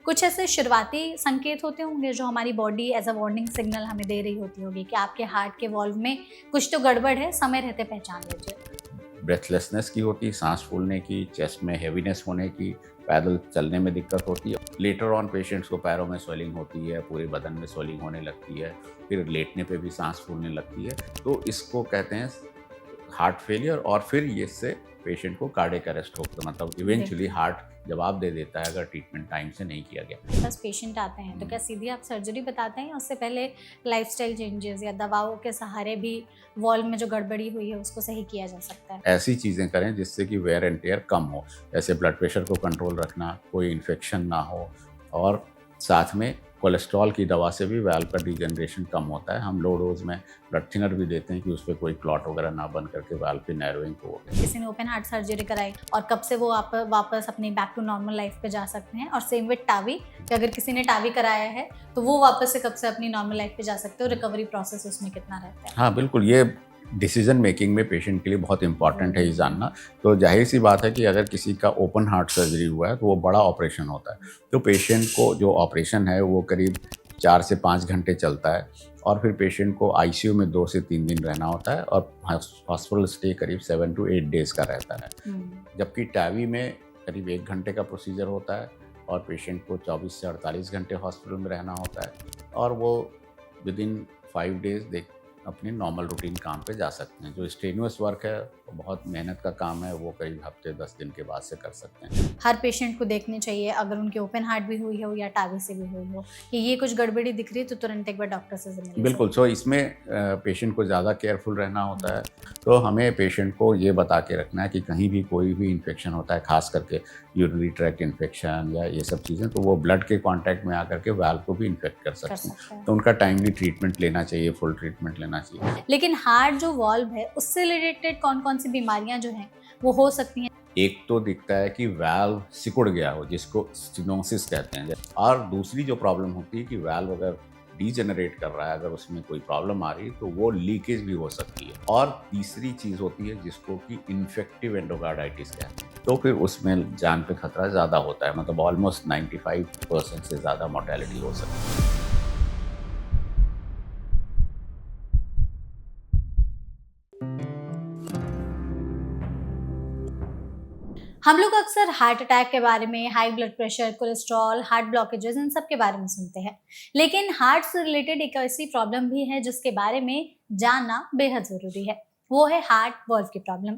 कुछ ऐसे शुरुआती संकेत होते होंगे जो हमारी body as a warning signal हमें दे रही होती होगी कि आपके हार्ट के वॉल्व में कुछ तो गड़बड़ है, समय रहते पहचान लीजिए। ब्रेथलेसनेस की होती, सांस फूलने की, चेस्ट में हेवीनेस होने की, पैदल चलने में दिक्कत होती है। लेटर ऑन पेशेंट्स को पैरों में स्वेलिंग होती है, पूरे बदन में स्वेलिंग होने लगती है, फिर लेटने पे भी सांस फूलने लगती है। तो इसको कहते हैं हार्ट फेलियर। और फिर ये इससे पेशेंट को कार्डियक अरेस्ट होता है, मतलब इवेंचुअली हार्ट जवाब दे देता है अगर ट्रीटमेंट टाइम से नहीं किया गया। बस पेशेंट आते हैं तो क्या सीधी आप सर्जरी बताते हैं या उससे पहले लाइफस्टाइल चेंजेस या दवाओं के सहारे भी वॉल्व में जो गड़बड़ी हुई है उसको सही किया जा सकता है? ऐसी चीज़ें करें जिससे कि वेयर एंड टेयर कम हो, जैसे ब्लड प्रेशर को कंट्रोल रखना, कोई इन्फेक्शन ना हो, और साथ में कोलेस्ट्रॉल की दवा से भी वाल्व का डिजनरेशन कम होता है। हम लो डोज में ब्लड थिनर भी देते हैं कि उस पर कोई क्लॉट वगैरह ना बन करके वाल्व की नैरोइंग को हो। किसी ने ओपन हार्ट सर्जरी कराई और कब से वो आप वापस अपनी बैक टू नॉर्मल लाइफ पे जा सकते हैं? और सेम विद टावी, कि अगर किसी ने टावी कराया है तो वो वापस से कब से अपनी नॉर्मल लाइफ पे जा सकते हैं और रिकवरी प्रोसेस उसमें कितना रहता है? हाँ, बिल्कुल, ये डिसीजन मेकिंग में पेशेंट के लिए बहुत इंपॉर्टेंट है ये जानना। तो जाहिर सी बात है कि अगर किसी का ओपन हार्ट सर्जरी हुआ है तो वो बड़ा ऑपरेशन होता है। तो पेशेंट को जो ऑपरेशन है वो करीब 4 से 5 घंटे चलता है, और फिर पेशेंट को आईसीयू में 2 से 3 दिन रहना होता है, और हॉस्पिटल स्टे करीब 7 टू 8 डेज़ का रहता है। जबकि टावी में करीब 1 घंटे का प्रोसीजर होता है, और पेशेंट को 24 से 48 घंटे हॉस्पिटल में रहना होता है, और वो विदिन 5 डेज़ अपने नॉर्मल रूटीन काम पे जा सकते हैं। जो स्ट्रेनुअस वर्क है, वो बहुत मेहनत का काम है, वो करीब हफ्ते 10 दिन के बाद से कर सकते हैं। हर पेशेंट को देखनी चाहिए अगर उनकी ओपन हार्ट भी हुई हो या टावी से भी हुई हो कि ये कुछ गड़बड़ी दिख रही है तो तुरंत एक बार डॉक्टर से मिलिए। बिल्कुल, सो इसमें पेशेंट को ज़्यादा केयरफुल रहना होता है। तो हमें पेशेंट को ये बता के रखना है कि कहीं भी कोई भी इन्फेक्शन होता है, ख़ास करके यूरिनरी ट्रैक्ट इन्फेक्शन या ये सब चीज़ें, तो वो ब्लड के कॉन्टैक्ट में आकर के वाल्व को भी इन्फेक्ट कर सकते हैं। तो उनका टाइमली ट्रीटमेंट लेना चाहिए, फुल ट्रीटमेंट लेना चाहिए। लेकिन हार्ट जो वॉल्व है उससे रिलेटेड कौन कौन सी बीमारियां जो हैं वो हो सकती हैं? एक तो दिखता है कि वाल्व सिकुड़ गया हो, जिसको स्टेनोसिस कहते हैं, और दूसरी जो प्रॉब्लम होती है कि वाल्व अगर डीजेनरेट कर रहा है, अगर उसमें कोई प्रॉब्लम आ रही है तो वो लीकेज भी हो सकती है। और तीसरी चीज़ होती है जिसको कि इन्फेक्टिव एंडोकार्डाइटिस कहते हैं, तो फिर उसमें जान पे खतरा ज़्यादा होता है, मतलब ऑलमोस्ट 95% से ज़्यादा मोर्टेलिटी हो सकती है। हम लोग अक्सर हार्ट अटैक के बारे में, high blood pressure, cholesterol, heart blockages, इन सब के बारे में सुनते हैं। लेकिन हार्ट से रिलेटेड एक ऐसी प्रॉब्लम भी है जिसके बारे में जानना बेहद ज़रूरी है। वो है हार्ट वॉल्व की प्रॉब्लम।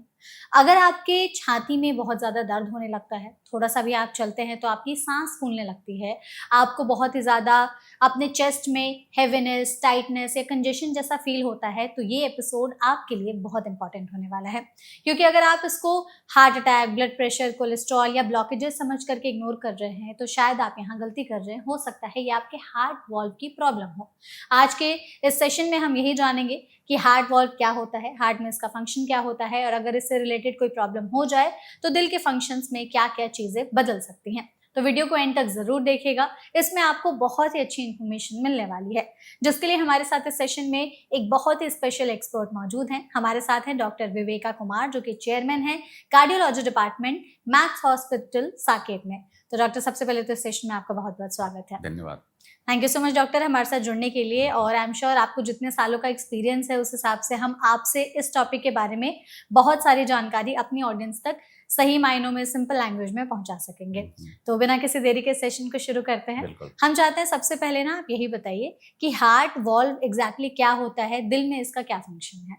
अगर आपके छाती में बहुत ज़्यादा दर्द होने लगता है, थोड़ा सा भी आप चलते हैं तो आपकी सांस फूलने लगती है, आपको बहुत ही ज़्यादा अपने चेस्ट में हेवीनेस, टाइटनेस या कंजेशन जैसा फील होता है, तो ये एपिसोड आपके लिए बहुत इंपॉर्टेंट होने वाला है। क्योंकि अगर आप इसको heart attack, blood pressure, cholesterol या ब्लॉकेजेस समझ करके इग्नोर कर रहे हैं तो शायद आप यहाँ गलती कर रहे हैं। हो सकता है ये आपके हार्ट वॉल्व की प्रॉब्लम हो। आज के इस सेशन में हम यही जानेंगे कि हार्ट वॉल्व क्या होता है, हार्ट में इसका फंक्शन क्या होता है, और अगर इससे रिलेटेड कोई प्रॉब्लम हो जाए तो दिल के फंक्शंस में क्या क्या चीज़ें बदल सकती हैं। तो वीडियो को एंड तक ज़रूर देखिएगा, इसमें आपको बहुत ही अच्छी इन्फॉर्मेशन मिलने वाली है, जिसके लिए हमारे साथ इस सेशन में एक बहुत ही स्पेशल एक्सपर्ट मौजूद हैं। हमारे साथ हैं डॉक्टर विवेका कुमार, जो कि चेयरमैन हैं cardiology department, max hospital, Saket में। तो डॉक्टर, सबसे पहले तो इस सेशन में आपका बहुत बहुत स्वागत है। धन्यवाद। Thank you so much doctor, हमारे साथ जुड़ने के लिए। और आई एम श्योर आपको जितने सालों का एक्सपीरियंस है उस हिसाब से हम आपसे इस टॉपिक के बारे में बहुत सारी जानकारी अपनी ऑडियंस तक सही मायनों में सिंपल लैंग्वेज में पहुंचा सकेंगे। तो बिना किसी देरी के सेशन को शुरू करते हैं। हम चाहते हैं सबसे पहले ना आप यही बताइए कि हार्ट वॉल्व एग्जैक्टली क्या होता है, दिल में इसका क्या फंक्शन है?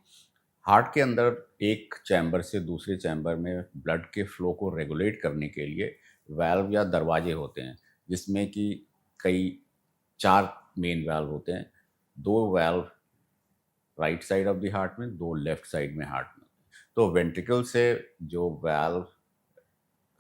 हार्ट के अंदर एक चैम्बर से दूसरे चैम्बर में ब्लड के फ्लो को रेगुलेट करने के लिए वाल्व या दरवाजे होते हैं, जिसमें कि कई 4 मेन वाल्व होते हैं। 2 valve right side of the heart में, 2 लेफ्ट साइड में हार्ट में। तो वेंट्रिकल से जो वाल्व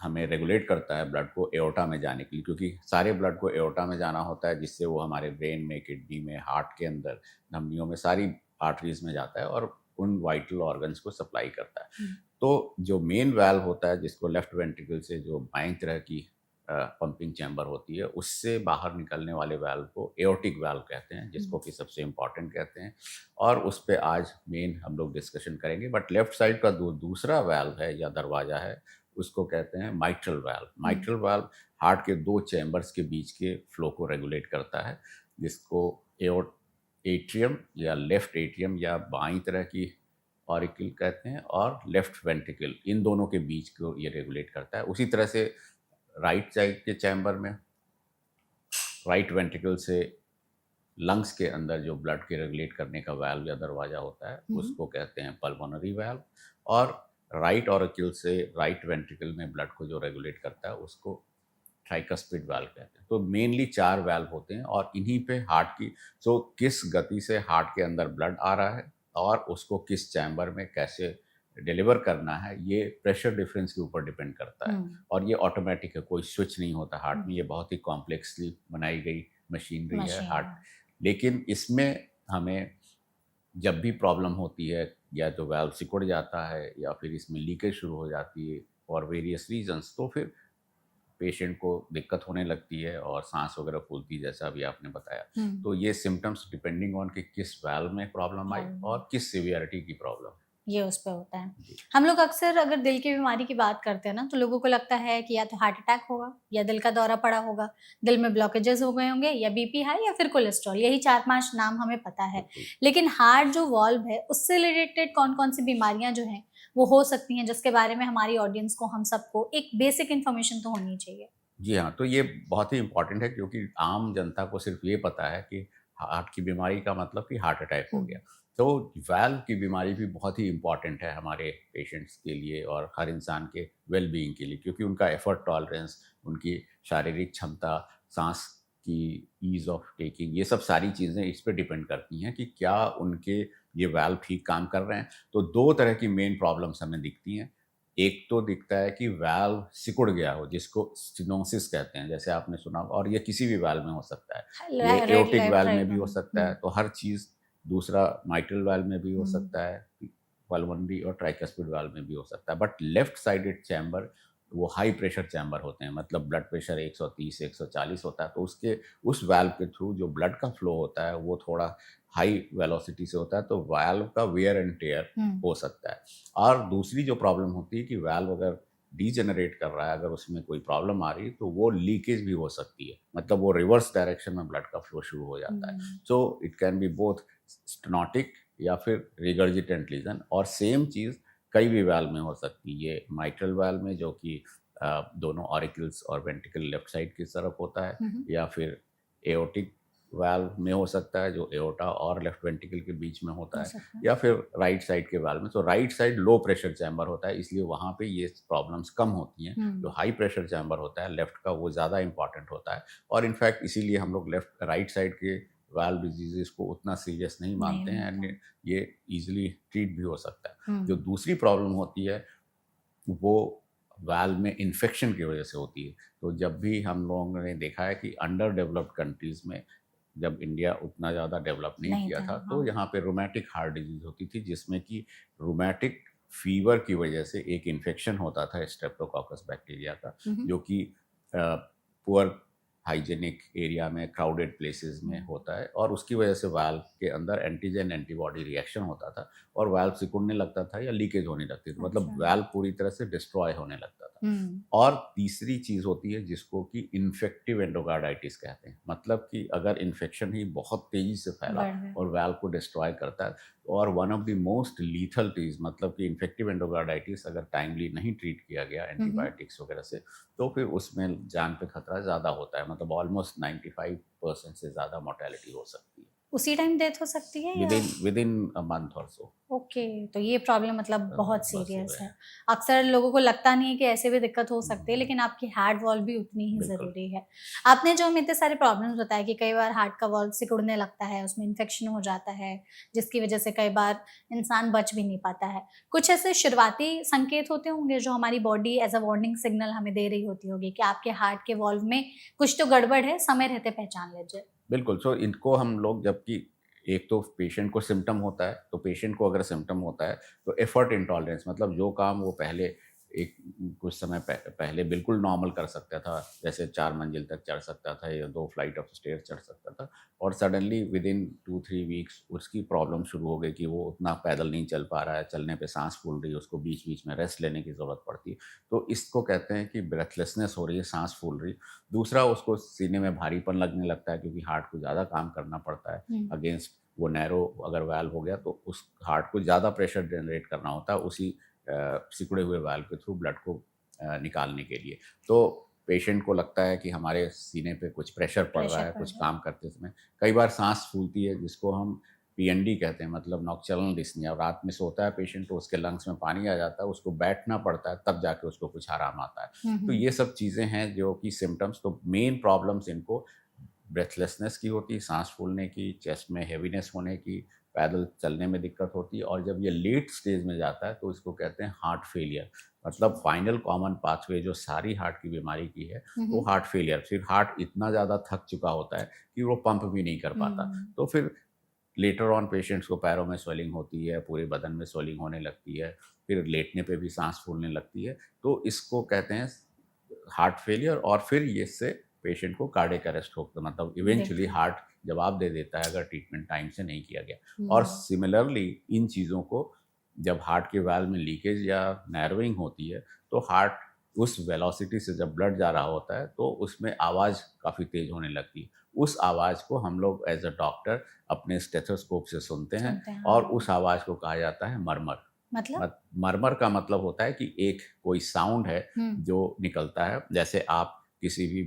हमें रेगुलेट करता है ब्लड को एओर्टा में जाने के लिए, क्योंकि सारे ब्लड को एओर्टा में जाना होता है, जिससे वो हमारे ब्रेन में, किडनी में, हार्ट के अंदर, धमनियों में, सारी आर्टरीज में जाता है और उन वाइटल ऑर्गन्स को सप्लाई करता है। तो जो मेन वाल्व होता है, जिसको लेफ्ट वेंट्रिकल से जो बाएं तरह की पंपिंग चैम्बर होती है, उससे बाहर निकलने वाले वाल्व को एओर्टिक वाल्व कहते हैं, जिसको कि सबसे इम्पॉर्टेंट कहते हैं, और उस पर आज मेन हम लोग डिस्कशन करेंगे। बट लेफ्ट साइड का दूसरा वाल्व है या दरवाज़ा है, उसको कहते हैं mitral valve. Mitral valve heart के 2 चैम्बर्स के बीच के फ्लो को रेगुलेट करता है, जिसको एट्रियम या लेफ्ट एट्रियम या बाईं तरह की ऑरिकल कहते हैं, और लेफ्ट वेंट्रिकल, इन दोनों के बीच को ये रेगुलेट करता है। उसी तरह से राइट साइड के चैम्बर में राइट वेंट्रिकल से लंग्स के अंदर जो ब्लड के रेगुलेट करने का वाल्व या दरवाजा होता है उसको कहते हैं पल्मोनरी वाल्व, और राइट ऑरिकल से राइट वेंट्रिकल में ब्लड को जो रेगुलेट करता है उसको ट्राइकस्पिड वाल्व कहते हैं। तो मेनली 4 वाल्व होते हैं, और इन्हीं पे हार्ट की किस गति से हार्ट के अंदर ब्लड आ रहा है और उसको किस चैम्बर में कैसे डिलीवर करना है, ये प्रेशर डिफरेंस के ऊपर डिपेंड करता है। और ये ऑटोमेटिक है, कोई स्विच नहीं होता हार्ट में, ये बहुत ही कॉम्प्लेक्सली बनाई गई मशीनरी है हार्ट। लेकिन इसमें हमें जब भी प्रॉब्लम होती है, या तो वाल्व सिकुड़ जाता है या फिर इसमें लीकेज शुरू हो जाती है फॉर वेरियस रीजंस, तो फिर पेशेंट को दिक्कत होने लगती है और सांस वगैरह फूलती है, जैसा अभी आपने बताया। तो ये सिम्टम्स डिपेंडिंग ऑन कि किस वाल्व में प्रॉब्लम आई और किस सीवियरिटी की प्रॉब्लम, ये उस पे होता है। हम लोग अक्सर अगर दिल की बीमारी की बात करते हैं ना, तो लोगों को लगता है कि या तो हार्ट अटैक होगा, या दिल का दौरा पड़ा होगा, दिल में ब्लॉकेजेस हो गए होंगे, या बीपी हाई, या फिर कोलेस्ट्रॉल। यही 4-5 नाम हमें पता है। लेकिन हार्ट जो वॉल्व है उससे रिलेटेड कौन कौन सी बीमारियां जो हैं वो हो सकती हैं, जिसके बारे में हमारी ऑडियंस को, हम सबको एक बेसिक इन्फॉर्मेशन तो होनी चाहिए। जी हाँ, तो ये बहुत ही इम्पॉर्टेंट है, क्योंकि आम जनता को सिर्फ ये पता है कि हार्ट की बीमारी का मतलब कि हार्ट अटैक हो गया। तो वाल्व की बीमारी भी बहुत ही इम्पॉर्टेंट है हमारे पेशेंट्स के लिए और हर इंसान के वेल बीइंग के लिए, क्योंकि उनका एफर्ट टॉलरेंस, उनकी शारीरिक क्षमता, सांस की ईज ऑफ टेकिंग, ये सब सारी चीज़ें इस पे डिपेंड करती हैं कि क्या उनके ये वाल्व ठीक काम कर रहे हैं। तो 2 तरह की मेन प्रॉब्लम्स हमें दिखती हैं। एक तो दिखता है कि वाल्व सिकुड़ गया हो, जिसको स्टेनोसिस कहते हैं, जैसे आपने सुना, और ये किसी भी वाल्व में हो सकता है। ये एओर्टिक वाल्व में भी हो सकता है, तो हर चीज़। दूसरा माइट्रल वाल्व में भी हो सकता है, पल्मोनरी और ट्राइकस्पिड वाल्व में भी हो सकता है। बट लेफ्ट साइडेड चैम्बर वो हाई प्रेशर चैम्बर होते हैं, मतलब ब्लड प्रेशर 130 140 होता है, तो उस वाल्व के थ्रू जो ब्लड का फ्लो होता है वो थोड़ा हाई वेलोसिटी से होता है, तो वाल्व का वेयर एंड टेयर हो सकता है। और दूसरी जो प्रॉब्लम होती है कि वाल्व अगर डीजेनरेट कर रहा है, अगर उसमें कोई प्रॉब्लम आ रही है, तो वो लीकेज भी हो सकती है, मतलब वो रिवर्स डायरेक्शन में ब्लड का फ्लो शुरू हो जाता है। So it can be both stenotic या फिर रिगर्जिटेंट लीजन, और सेम चीज़ कई भी वाल्व में हो सकती है। ये माइट्रल वाल्व में जो कि दोनों ऑरिकल्स और वेंट्रिकल लेफ्ट साइड की तरफ होता है, या फिर एओर्टिक वाल्व में हो सकता है जो एओर्टा और लेफ्ट वेंट्रिकल के बीच में होता है, या फिर राइट साइड के वाल्व में। तो right side low pressure chamber होता है, इसलिए वहाँ पे ये प्रॉब्लम्स कम होती हैं। जो हाई प्रेशर चैम्बर होता है लेफ्ट का, वो ज़्यादा इंपॉर्टेंट होता है, और इनफैक्ट इसीलिए हम लोग राइट साइड के वाल्व डिजीजेस को उतना सीरियस नहीं मानते हैं, एंड ये इजीली ट्रीट भी हो सकता है। जो दूसरी प्रॉब्लम होती है वो वाल्व में इन्फेक्शन की वजह से होती है। तो जब भी हम लोगों ने देखा है कि अंडर डेवलप्ड कंट्रीज़ में, जब इंडिया उतना ज़्यादा डेवलप नहीं किया था, तो यहाँ पे रूमेटिक हार्ट डिजीज़ होती थी, जिसमें कि रूमेटिक फीवर की वजह से एक इन्फेक्शन होता था स्ट्रेप्टोकोकस बैक्टीरिया का, जो कि पुअर हाइजेनिक एरिया में, क्राउडेड प्लेसेस में होता है, और उसकी वजह से वाल्व के अंदर एंटीजन एंटीबॉडी रिएक्शन होता था और वाल्व सिकुड़ने लगता था या लीकेज होने लगती थी, मतलब वाल्व पूरी तरह से डिस्ट्रॉय होने लगता था। और तीसरी चीज़ होती है जिसको कि इन्फेक्टिव एंडोकार्डाइटिस कहते हैं, मतलब कि अगर इन्फेक्शन ही बहुत तेज़ी से फैला और वाल्व को डिस्ट्रॉय करता है, और one of the most lethal चीज़, मतलब कि इन्फेक्टिव एंडोकार्डाइटिस अगर टाइमली नहीं ट्रीट किया गया एंटीबायोटिक्स वगैरह से, तो फिर उसमें जान पे खतरा ज़्यादा होता है, मतलब ऑलमोस्ट 95% से ज़्यादा मोर्टेलिटी हो सकती है। उसी टाइम डेथ हो सकती है विद इन अ मंथ और सो। ओके, तो ये प्रॉब्लम मतलब बहुत सीरियस है। अक्सर लोगों को लगता नहीं है कि ऐसे भी दिक्कत हो सकती है, लेकिन आपकी हार्ट वॉल्व भी उतनी ही ज़रूरी है। आपने जो हमें इतने सारे प्रॉब्लम्स बताए कि कई बार हार्ट का वॉल्व सिकुड़ने लगता है, उसमें इन्फेक्शन हो जाता है, जिसकी वजह से कई बार इंसान बच भी नहीं पाता है। कुछ ऐसे शुरुआती संकेत होते होंगे जो हमारी body as a warning signal हमें दे रही होती होगी कि आपके हार्ट के वॉल्व में कुछ तो गड़बड़ है, समय रहते पहचान लीजिए। बिल्कुल। सो इनको हम लोग, जबकि एक तो पेशेंट को सिम्टम होता है, तो पेशेंट को अगर सिम्टम होता है तो एफर्ट इंटॉलरेंस, मतलब जो काम वो पहले एक कुछ समय पहले बिल्कुल नॉर्मल कर सकता था, जैसे 4 मंजिल तक चढ़ सकता था या 2 फ्लाइट ऑफ स्टेयर चढ़ सकता था, और सडनली विदिन 2-3 वीक्स उसकी प्रॉब्लम शुरू हो गई कि वो उतना पैदल नहीं चल पा रहा है, चलने पे सांस फूल रही है, उसको बीच-बीच में रेस्ट लेने की ज़रूरत पड़ती है। तो इसको कहते हैं कि ब्रेथलेसनेस हो रही है, सांस फूल रही है। दूसरा, उसको सीने में भारीपन लगने लगता है क्योंकि हार्ट को ज़्यादा काम करना पड़ता है हुँ, अगेंस्ट वो नैरो अगर वाल्व हो गया तो उस हार्ट को ज़्यादा प्रेशर जनरेट करना होता है उसी सिकुड़े हुए वाल्व के थ्रू ब्लड को निकालने के लिए। तो पेशेंट को लगता है कि हमारे सीने पे कुछ प्रेशर पड़ रहा प्रेशर है पड़ कुछ रहा है। काम करते समय। कई बार सांस फूलती है जिसको हम पीएनडी कहते हैं, मतलब नॉक्टर्नल डिस्निया। रात में सोता है पेशेंट तो उसके लंग्स में पानी आ जाता है, उसको बैठना पड़ता है तब जाके उसको कुछ आराम आता है। हुँ, तो हुँ। ये सब चीज़ें हैं जो कि सिम्पटम्स, तो मेन प्रॉब्लम्स इनको ब्रेथलेसनेस की होती है, सांस फूलने की, चेस्ट में हेवीनेस होने की, पैदल चलने में दिक्कत होती है, और जब ये लेट स्टेज में जाता है तो इसको कहते हैं हार्ट फेलियर। मतलब फाइनल कॉमन पाथवे जो सारी हार्ट की बीमारी की है हुँ, वो हुँ। Heart failure. फिर हार्ट इतना ज़्यादा थक चुका होता है कि वो पंप भी नहीं कर पाता। हुँ, तो फिर लेटर ऑन पेशेंट्स को पैरों में स्वेलिंग होती है, पूरे बदन में स्वेलिंग होने लगती है, फिर लेटने पे भी सांस फूलने लगती है। तो इसको कहते हैं हार्ट फेलियर, और फिर ये इससे पेशेंट को कार्डियक अरेस्ट होता है, मतलब इवेंचुअली बिल्कुल। हार्ट जवाब दे देता है अगर ट्रीटमेंट टाइम से नहीं किया गया। और हुँ, सिमिलरली इन चीज़ों को जब हार्ट के वाल्व में लीकेज या नैरोइंग होती है तो हार्ट उस वेलोसिटी से जब ब्लड जा रहा होता है तो उसमें आवाज़ काफ़ी तेज़ होने लगती है। उस आवाज़ को हम लोग एज अ डॉक्टर अपने स्टेथोस्कोप से सुनते हैं, सुनते हैं, और हाँ। उस आवाज़ को कहा जाता है मरमर। मतलब? मरमर का मतलब होता है कि एक कोई साउंड है हुँ, जो निकलता है, जैसे आप किसी भी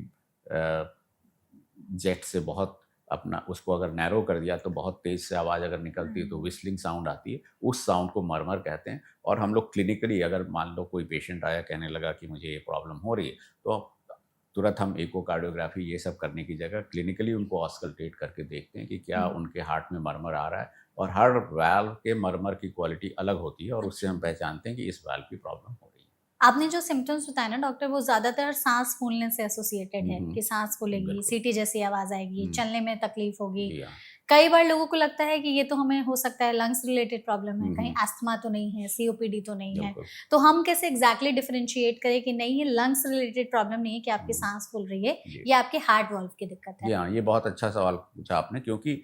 जेट से बहुत अपना उसको अगर नैरो कर दिया तो बहुत तेज से आवाज़ अगर निकलती है तो हुँ। व्हिस्लिंग साउंड आती है, उस साउंड को मरमर कहते हैं। और हम लोग क्लिनिकली अगर मान लो कोई पेशेंट आया कहने लगा कि मुझे ये प्रॉब्लम हो रही है, तो तुरंत हम इकोकार्डियोग्राफी ये सब करने की जगह क्लिनिकली उनको ऑस्कल्टेट करके देखते हैं कि क्या हुँ, उनके हार्ट में मरमर आ रहा है। और हर वाल्व के मरमर की क्वालिटी अलग होती है और उससे अच्छा। हम पहचानते हैं कि इस वाल्व की प्रॉब्लम हो रही है। आपने जो सिम्पटम्स बताए ना डॉक्टर, वो ज़्यादातर साँस फूलने से एसोसिएटेड है कि सांस फूलेगी, बिल्कुल। सीटी जैसी आवाज़ आएगी, हुँ, चलने में तकलीफ होगी। जी हाँ। कई बार लोगों को लगता है कि ये तो हमें हो सकता है लंग्स रिलेटेड प्रॉब्लम है, हुँ, कहीं हुँ, अस्थमा तो नहीं है, सीओपीडी तो नहीं है। बिल्कुल। तो हम कैसे एग्ज़ैक्टली डिफरेंशिएट करें कि नहीं ये लंग्स रिलेटेड प्रॉब्लम नहीं है कि आपकी हुँ, सांस फूल रही है, जी। ये आपके हार्ट वाल्व की दिक्कत जी है? हाँ, ये बहुत अच्छा सवाल पूछा आपने, क्योंकि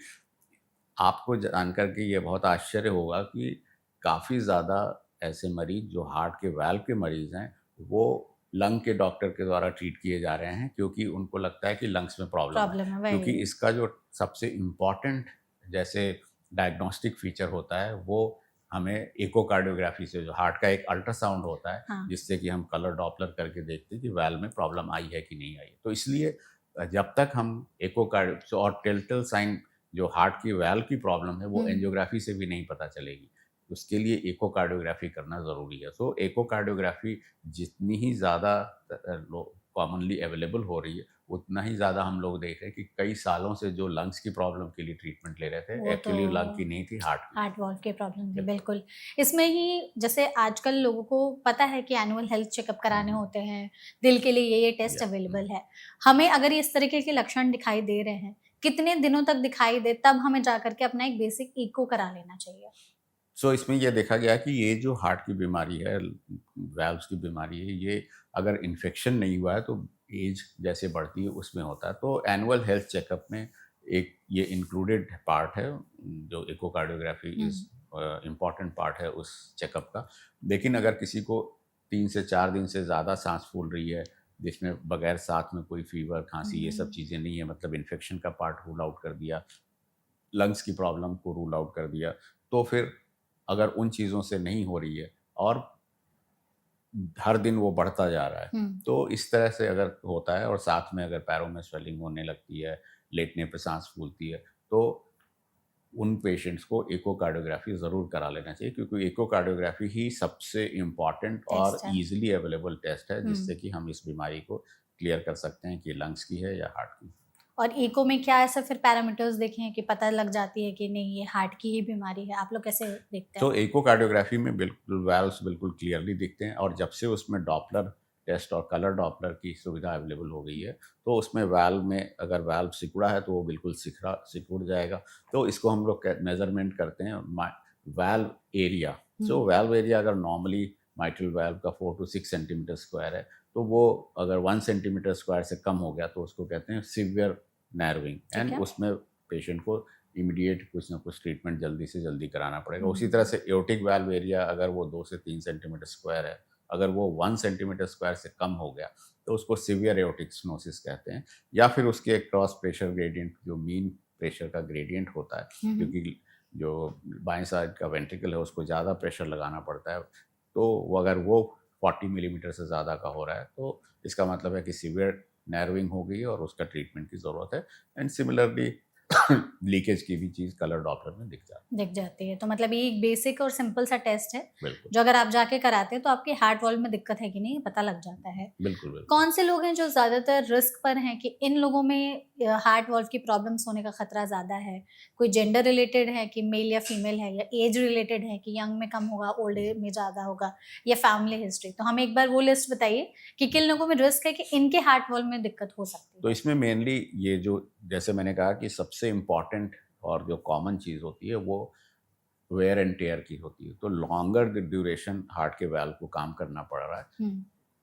आपको जानकर के ये बहुत आश्चर्य होगा कि काफ़ी ज़्यादा ऐसे मरीज़ जो हार्ट के वाल्व के मरीज़ हैं, वो लंग के डॉक्टर के द्वारा ट्रीट किए जा रहे हैं क्योंकि उनको लगता है कि लंग्स में प्रॉब्लम है। प्रॉब्लम है, क्योंकि वही। इसका जो सबसे इम्पोर्टेंट जैसे डायग्नोस्टिक फीचर होता है, वो हमें इकोकार्डियोग्राफी से जो हार्ट का एक अल्ट्रासाउंड होता है, हाँ। जिससे कि हम कलर डॉपलर करके देखते हैं कि वाल्व में प्रॉब्लम आई है कि नहीं आई है। तो इसलिए जब तक हम इकोकार्ड और टेलटेल साइन जो हार्ट की वाल्व की प्रॉब्लम है वो हुँ। एंजियोग्राफी से भी नहीं पता चलेगी। उसके लिए इकोकार्डियोग्राफी करना ज़रूरी है। सो इकोकार्डियोग्राफी जितनी ही ज़्यादा कॉमनली अवेलेबल हो रही है, उतना ही ज़्यादा हम लोग देख रहे हैं कि कई सालों से जो लंग्स की प्रॉब्लम के लिए ट्रीटमेंट ले रहे थे, वो तो एक्चुअली लंग की नहीं थी, हार्ट की थी। हार्ट वाल्व के प्रॉब्लम थी, बिल्कुल। बिल्कुल। इसमें ही जैसे आजकल लोगों को पता है कि एनुअल हेल्थ चेकअप हुँ, कराने हुँ। होते हैं, दिल के लिए ये टेस्ट या हुँ। अवेलेबल है। हमें अगर इस तरीके के लक्षण दिखाई दे रहे हैं, कितने दिनों तक दिखाई दे तब हमें जाकर के अपना एक बेसिक इको करा लेना चाहिए? सो इसमें ये देखा गया कि ये जो हार्ट की बीमारी है, वाल्व्स की बीमारी है, ये अगर इन्फेक्शन नहीं हुआ है तो एज जैसे बढ़ती है उसमें होता है। तो एनुअल हेल्थ चेकअप में एक ये इंक्लूडेड पार्ट है, जो echocardiography hmm, is important part है उस चेकअप का। लेकिन अगर किसी को 3 से 4 दिन से ज़्यादा साँस फूल रही है, जिसमें बगैर साथ में कोई फ़ीवर, खाँसी ये सब हुँ, चीज़ें नहीं है, मतलब इन्फेक्शन का पार्ट रूल आउट कर दिया, लंग्स की प्रॉब्लम को रूल आउट कर दिया, तो फिर अगर उन चीज़ों से नहीं हो रही है और हर दिन वो बढ़ता जा रहा है, हुँ। तो इस तरह से अगर होता है और साथ में अगर पैरों में स्वेलिंग होने लगती है, लेटने पे साँस फूलती है, तो उन पेशेंट्स को इकोकार्डियोग्राफी ज़रूर करा लेना चाहिए, क्योंकि इकोकार्डियोग्राफी ही सबसे इम्पोर्टेंट और टेस्ट है। ईज़िली अवेलेबल टेस्ट है, हुँ। जिससे कि हम इस बीमारी को क्लियर कर सकते हैं कि लंग्स की है या हार्ट की। और इको में क्या ऐसा फिर पैरामीटर्स देखे हैं कि पता लग जाती है कि नहीं ये हार्ट की ही बीमारी है? आप लोग कैसे देखते हैं? तो इकोकार्डियोग्राफी में बिल्कुल वाल्व्स बिल्कुल क्लियरली दिखते हैं, और जब से उसमें डॉपलर टेस्ट और कलर डॉपलर की सुविधा अवेलेबल हो गई है, तो उसमें वाल्व में अगर वाल्व सिकुड़ा है तो वो बिल्कुल सिकुड़ जाएगा। तो इसको हम लोग मेजरमेंट करते हैं वाल्व एरिया। हुँ, सो वाल्व एरिया अगर नॉर्मली माइट्रल वाल्व का 4 to 6 सेंटीमीटर स्क्वायर है, तो वो अगर 1 सेंटीमीटर स्क्वायर से कम हो गया तो उसको कहते हैं सीवियर नैरोइंग, ठीक एंड है। उसमें पेशेंट को इमीडिएट कुछ ना कुछ ट्रीटमेंट जल्दी से जल्दी कराना पड़ेगा। हम्म। उसी तरह से एओर्टिक वाल्व एरिया अगर वो 2 से 3 सेंटीमीटर स्क्वायर है, अगर वो 1 सेंटीमीटर स्क्वायर से कम हो गया तो उसको सीवियर एओर्टिक स्टेनोसिस कहते हैं, या फिर उसके क्रॉस प्रेशर ग्रेडियंट, जो मीन प्रेशर का ग्रेडियंट होता है, क्योंकि जो बाएं साइड का वेंट्रिकल है उसको ज़्यादा प्रेशर लगाना पड़ता है, तो अगर वो 40 मिलीमीटर से ज़्यादा का हो रहा है तो इसका मतलब है कि सीवियर नैरोइंग हो गई है और उसका ट्रीटमेंट की ज़रूरत है। एंड सिमिलरली लीकेज की भी चीज़ कलर डॉपलर में दिख जाती है। तो मतलब ये एक बेसिक और सिंपल सा टेस्ट है, बिल्कुल जो अगर आप जाके कराते हैं तो आपके हार्ट वॉल्व में दिक्कत है कि नहीं, पता लग जाता है। बिल्कुल बिल्कुल। कौन से लोग हैं जो ज़्यादातर रिस्क पर हैं कि इन लोगों में हार्ट वॉल्व की प्रॉब्लम्स होने का खतरा ज़्यादा है? कोई जेंडर रिलेटेड है कि मेल या फीमेल है, या एज रिलेटेड है कि यंग में कम होगा, ओल्ड एज में ज़्यादा होगा, या फैमिली हिस्ट्री? तो हमें एक बार वो लिस्ट बताइए कि किन लोगों में रिस्क है कि इनके हार्ट वॉल्व में दिक्कत हो सकती तो है। इसमें मेनली ये जो, जैसे मैंने कहा कि सबसे इम्पॉर्टेंट और जो कॉमन चीज़ होती है वो वेयर एंड टेयर की होती है। तो लॉन्गर ड्यूरेशन हार्ट के वाल्व को काम करना पड़ रहा है,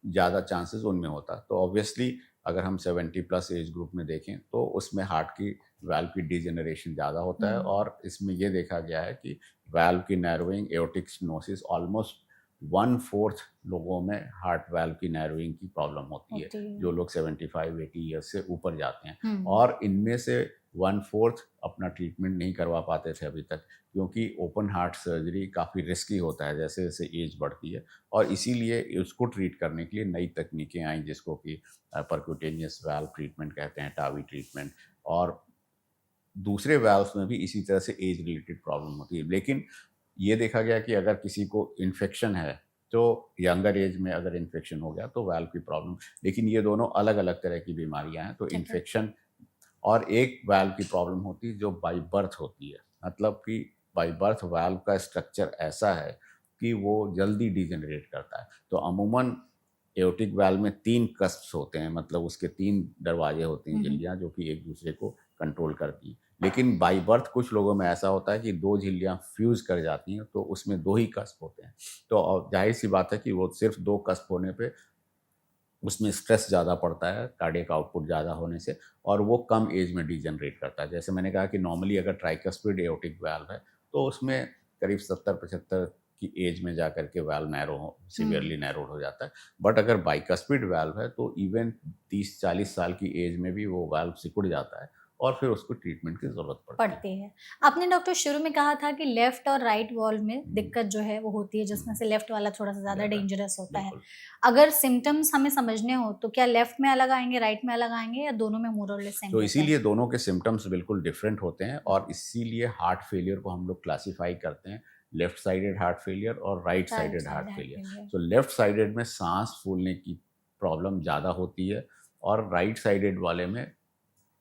ज़्यादा चांसेस उनमें होता है। तो ऑब्वियसली अगर हम 70 प्लस एज ग्रुप में देखें तो उसमें हार्ट की वाल्व की डिजेनरेशन ज़्यादा होता है, और इसमें ये देखा गया है कि वाल्व की नैरोइंग, एओर्टिक स्टेनोसिस, ऑलमोस्ट 1/4 लोगों में हार्ट वाल्व की नैरोइंग की प्रॉब्लम होती है, जो लोग 75-80 ईयर्स से ऊपर जाते हैं। और इनमें से 1/4 अपना ट्रीटमेंट नहीं करवा पाते थे अभी तक, क्योंकि ओपन हार्ट सर्जरी काफ़ी रिस्की होता है जैसे जैसे एज बढ़ती है, और इसीलिए उसको ट्रीट करने के लिए नई तकनीकें आई, जिसको कि परक्यूटेनियस वाल्व ट्रीटमेंट कहते हैं, टावी ट्रीटमेंट। और दूसरे वाल्व्स में भी इसी तरह से एज रिलेटेड प्रॉब्लम होती है, लेकिन ये देखा गया कि अगर किसी को इन्फेक्शन है तो यंगर एज में अगर इन्फेक्शन हो गया तो वाल्व की प्रॉब्लम, लेकिन ये दोनों अलग अलग तरह की बीमारियां हैं। तो ठीक है। इन्फेक्शन और एक वाल्व की प्रॉब्लम होती है जो बाई बर्थ होती है, मतलब कि बाई बर्थ वाल्व का स्ट्रक्चर ऐसा है कि वो जल्दी डिजेनरेट करता है। तो अमूमन एओर्टिक वाल्व में 3 कस्प्स होते हैं, मतलब उसके 3 दरवाजे होते हैं, झिल्लियाँ, जो कि एक दूसरे को कंट्रोल करती हैं। लेकिन बाई बर्थ कुछ लोगों में ऐसा होता है कि 2 झिल्लियाँ फ्यूज़ कर जाती हैं, तो उसमें 2 ही कस्प होते हैं। तो ज़ाहिर-सी बात है कि वो सिर्फ़ 2 कस्प होने पे उसमें स्ट्रेस ज़्यादा पड़ता है, कार्डियक आउटपुट ज़्यादा होने से, और वो कम एज में डिजेनरेट करता है। जैसे मैंने कहा कि नॉर्मली अगर ट्राइकस्पिड एओर्टिक वाल्व है तो उसमें करीब 70-75 की एज में जाकर के वाल्व नैरो हो, सीवियरली नैरोड हो जाता है। बट अगर बाइकस्पिड वाल्व है तो इवन 30-40 साल की एज में भी वो वाल्व सिकुड़ जाता है, और फिर उसको ट्रीटमेंट की ज़रूरत पड़ती है। पड़ती है। आपने डॉक्टर शुरू में कहा था कि लेफ्ट और राइट वॉल्व में दिक्कत जो है वो होती है, जिसमें से लेफ्ट वाला थोड़ा सा ज़्यादा डेंजरस होता है। बिल्कुल। अगर सिम्पटम्स हमें समझने हो तो क्या लेफ्ट में अलग आएँगे, राइट में अलग आएँगे, या दोनों में मोर और लेस सेम तो रहता है? इसीलिए दोनों के सिम्पटम्स बिल्कुल डिफरेंट होते हैं, और इसीलिए हार्ट फेलियर को हम लोग क्लासिफाई करते हैं लेफ्ट साइडेड हार्ट फेलियर और right right sided side heart heart failure. Failure. तो लेफ्ट साइडेड में सांस फूलने की प्रॉब्लम ज़्यादा होती है, और राइट साइडेड वाले में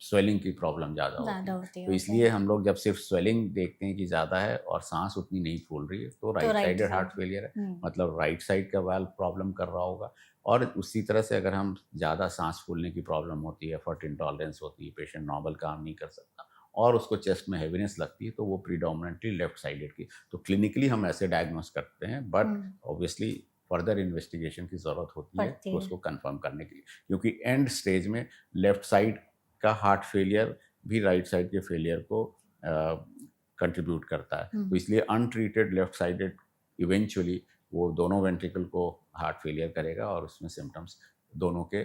स्वेलिंग की प्रॉब्लम ज़्यादा होती ज़्यादा है। होती है, तो ओके। इसलिए हम लोग जब सिर्फ स्वेलिंग देखते हैं कि ज़्यादा है और सांस उतनी नहीं फूल रही है, तो तो right right sided heart side. Failure है, हुँ। मतलब राइट साइड का वाल्व प्रॉब्लम कर रहा होगा। और उसी तरह से अगर हम ज़्यादा सांस फूलने की प्रॉब्लम होती है, एफर्ट इंटॉलरेंस होती है, पेशेंट नॉर्मल काम नहीं कर सकता, और उसको चेस्ट में हैवीनेस लगती है, तो वो प्रीडोमिनेंटली लेफ्ट साइडेड की। तो क्लिनिकली हम ऐसे डायग्नोस करते हैं, but hmm, obviously further investigation की ज़रूरत होती है पड़ती तो है। उसको कंफर्म करने के लिए, क्योंकि एंड स्टेज में लेफ्ट साइड का हार्ट फेलियर भी राइट साइड के फेलियर को कंट्रीब्यूट करता है। हुँ। तो इसलिए अनट्रीटेड लेफ्ट साइडेड इवेंचुअली वो दोनों वेंट्रिकल को हार्ट फेलियर करेगा, और उसमें सिम्टम्स दोनों के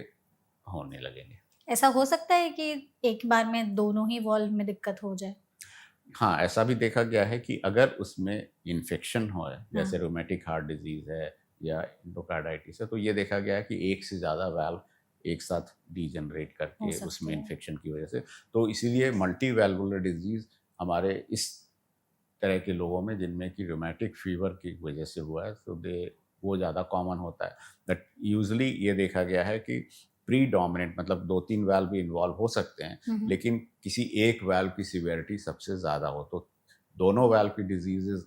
होने लगेंगे। ऐसा हो सकता है कि एक बार में दोनों ही वॉल्व में दिक्कत हो जाए? हाँ, ऐसा भी देखा गया है कि अगर उसमें इन्फेक्शन हो है, जैसे हाँ, रूमेटिक हार्ट डिजीज़ है या एंडोकार्डाइटिस है, तो ये देखा गया है कि एक से ज़्यादा वाल्व एक साथ डिजेनरेट हो करके उसमें सकती है। इन्फेक्शन की वजह से। तो इसीलिए मल्टी वाल्वुलर डिजीज़ हमारे इस तरह के लोगों में जिनमें कि रूमेटिक फीवर की वजह से हुआ है, तो वो ज़्यादा कॉमन होता है। बट यूजुअली ये देखा गया है कि प्रीडोमिनेंट, मतलब 2-3 वाल्व भी इन्वॉल्व हो सकते हैं, हुँ, हुँ। लेकिन किसी एक वाल्व की सिवियरिटी सबसे ज़्यादा हो, तो दोनों वाल्व की डिजीजेज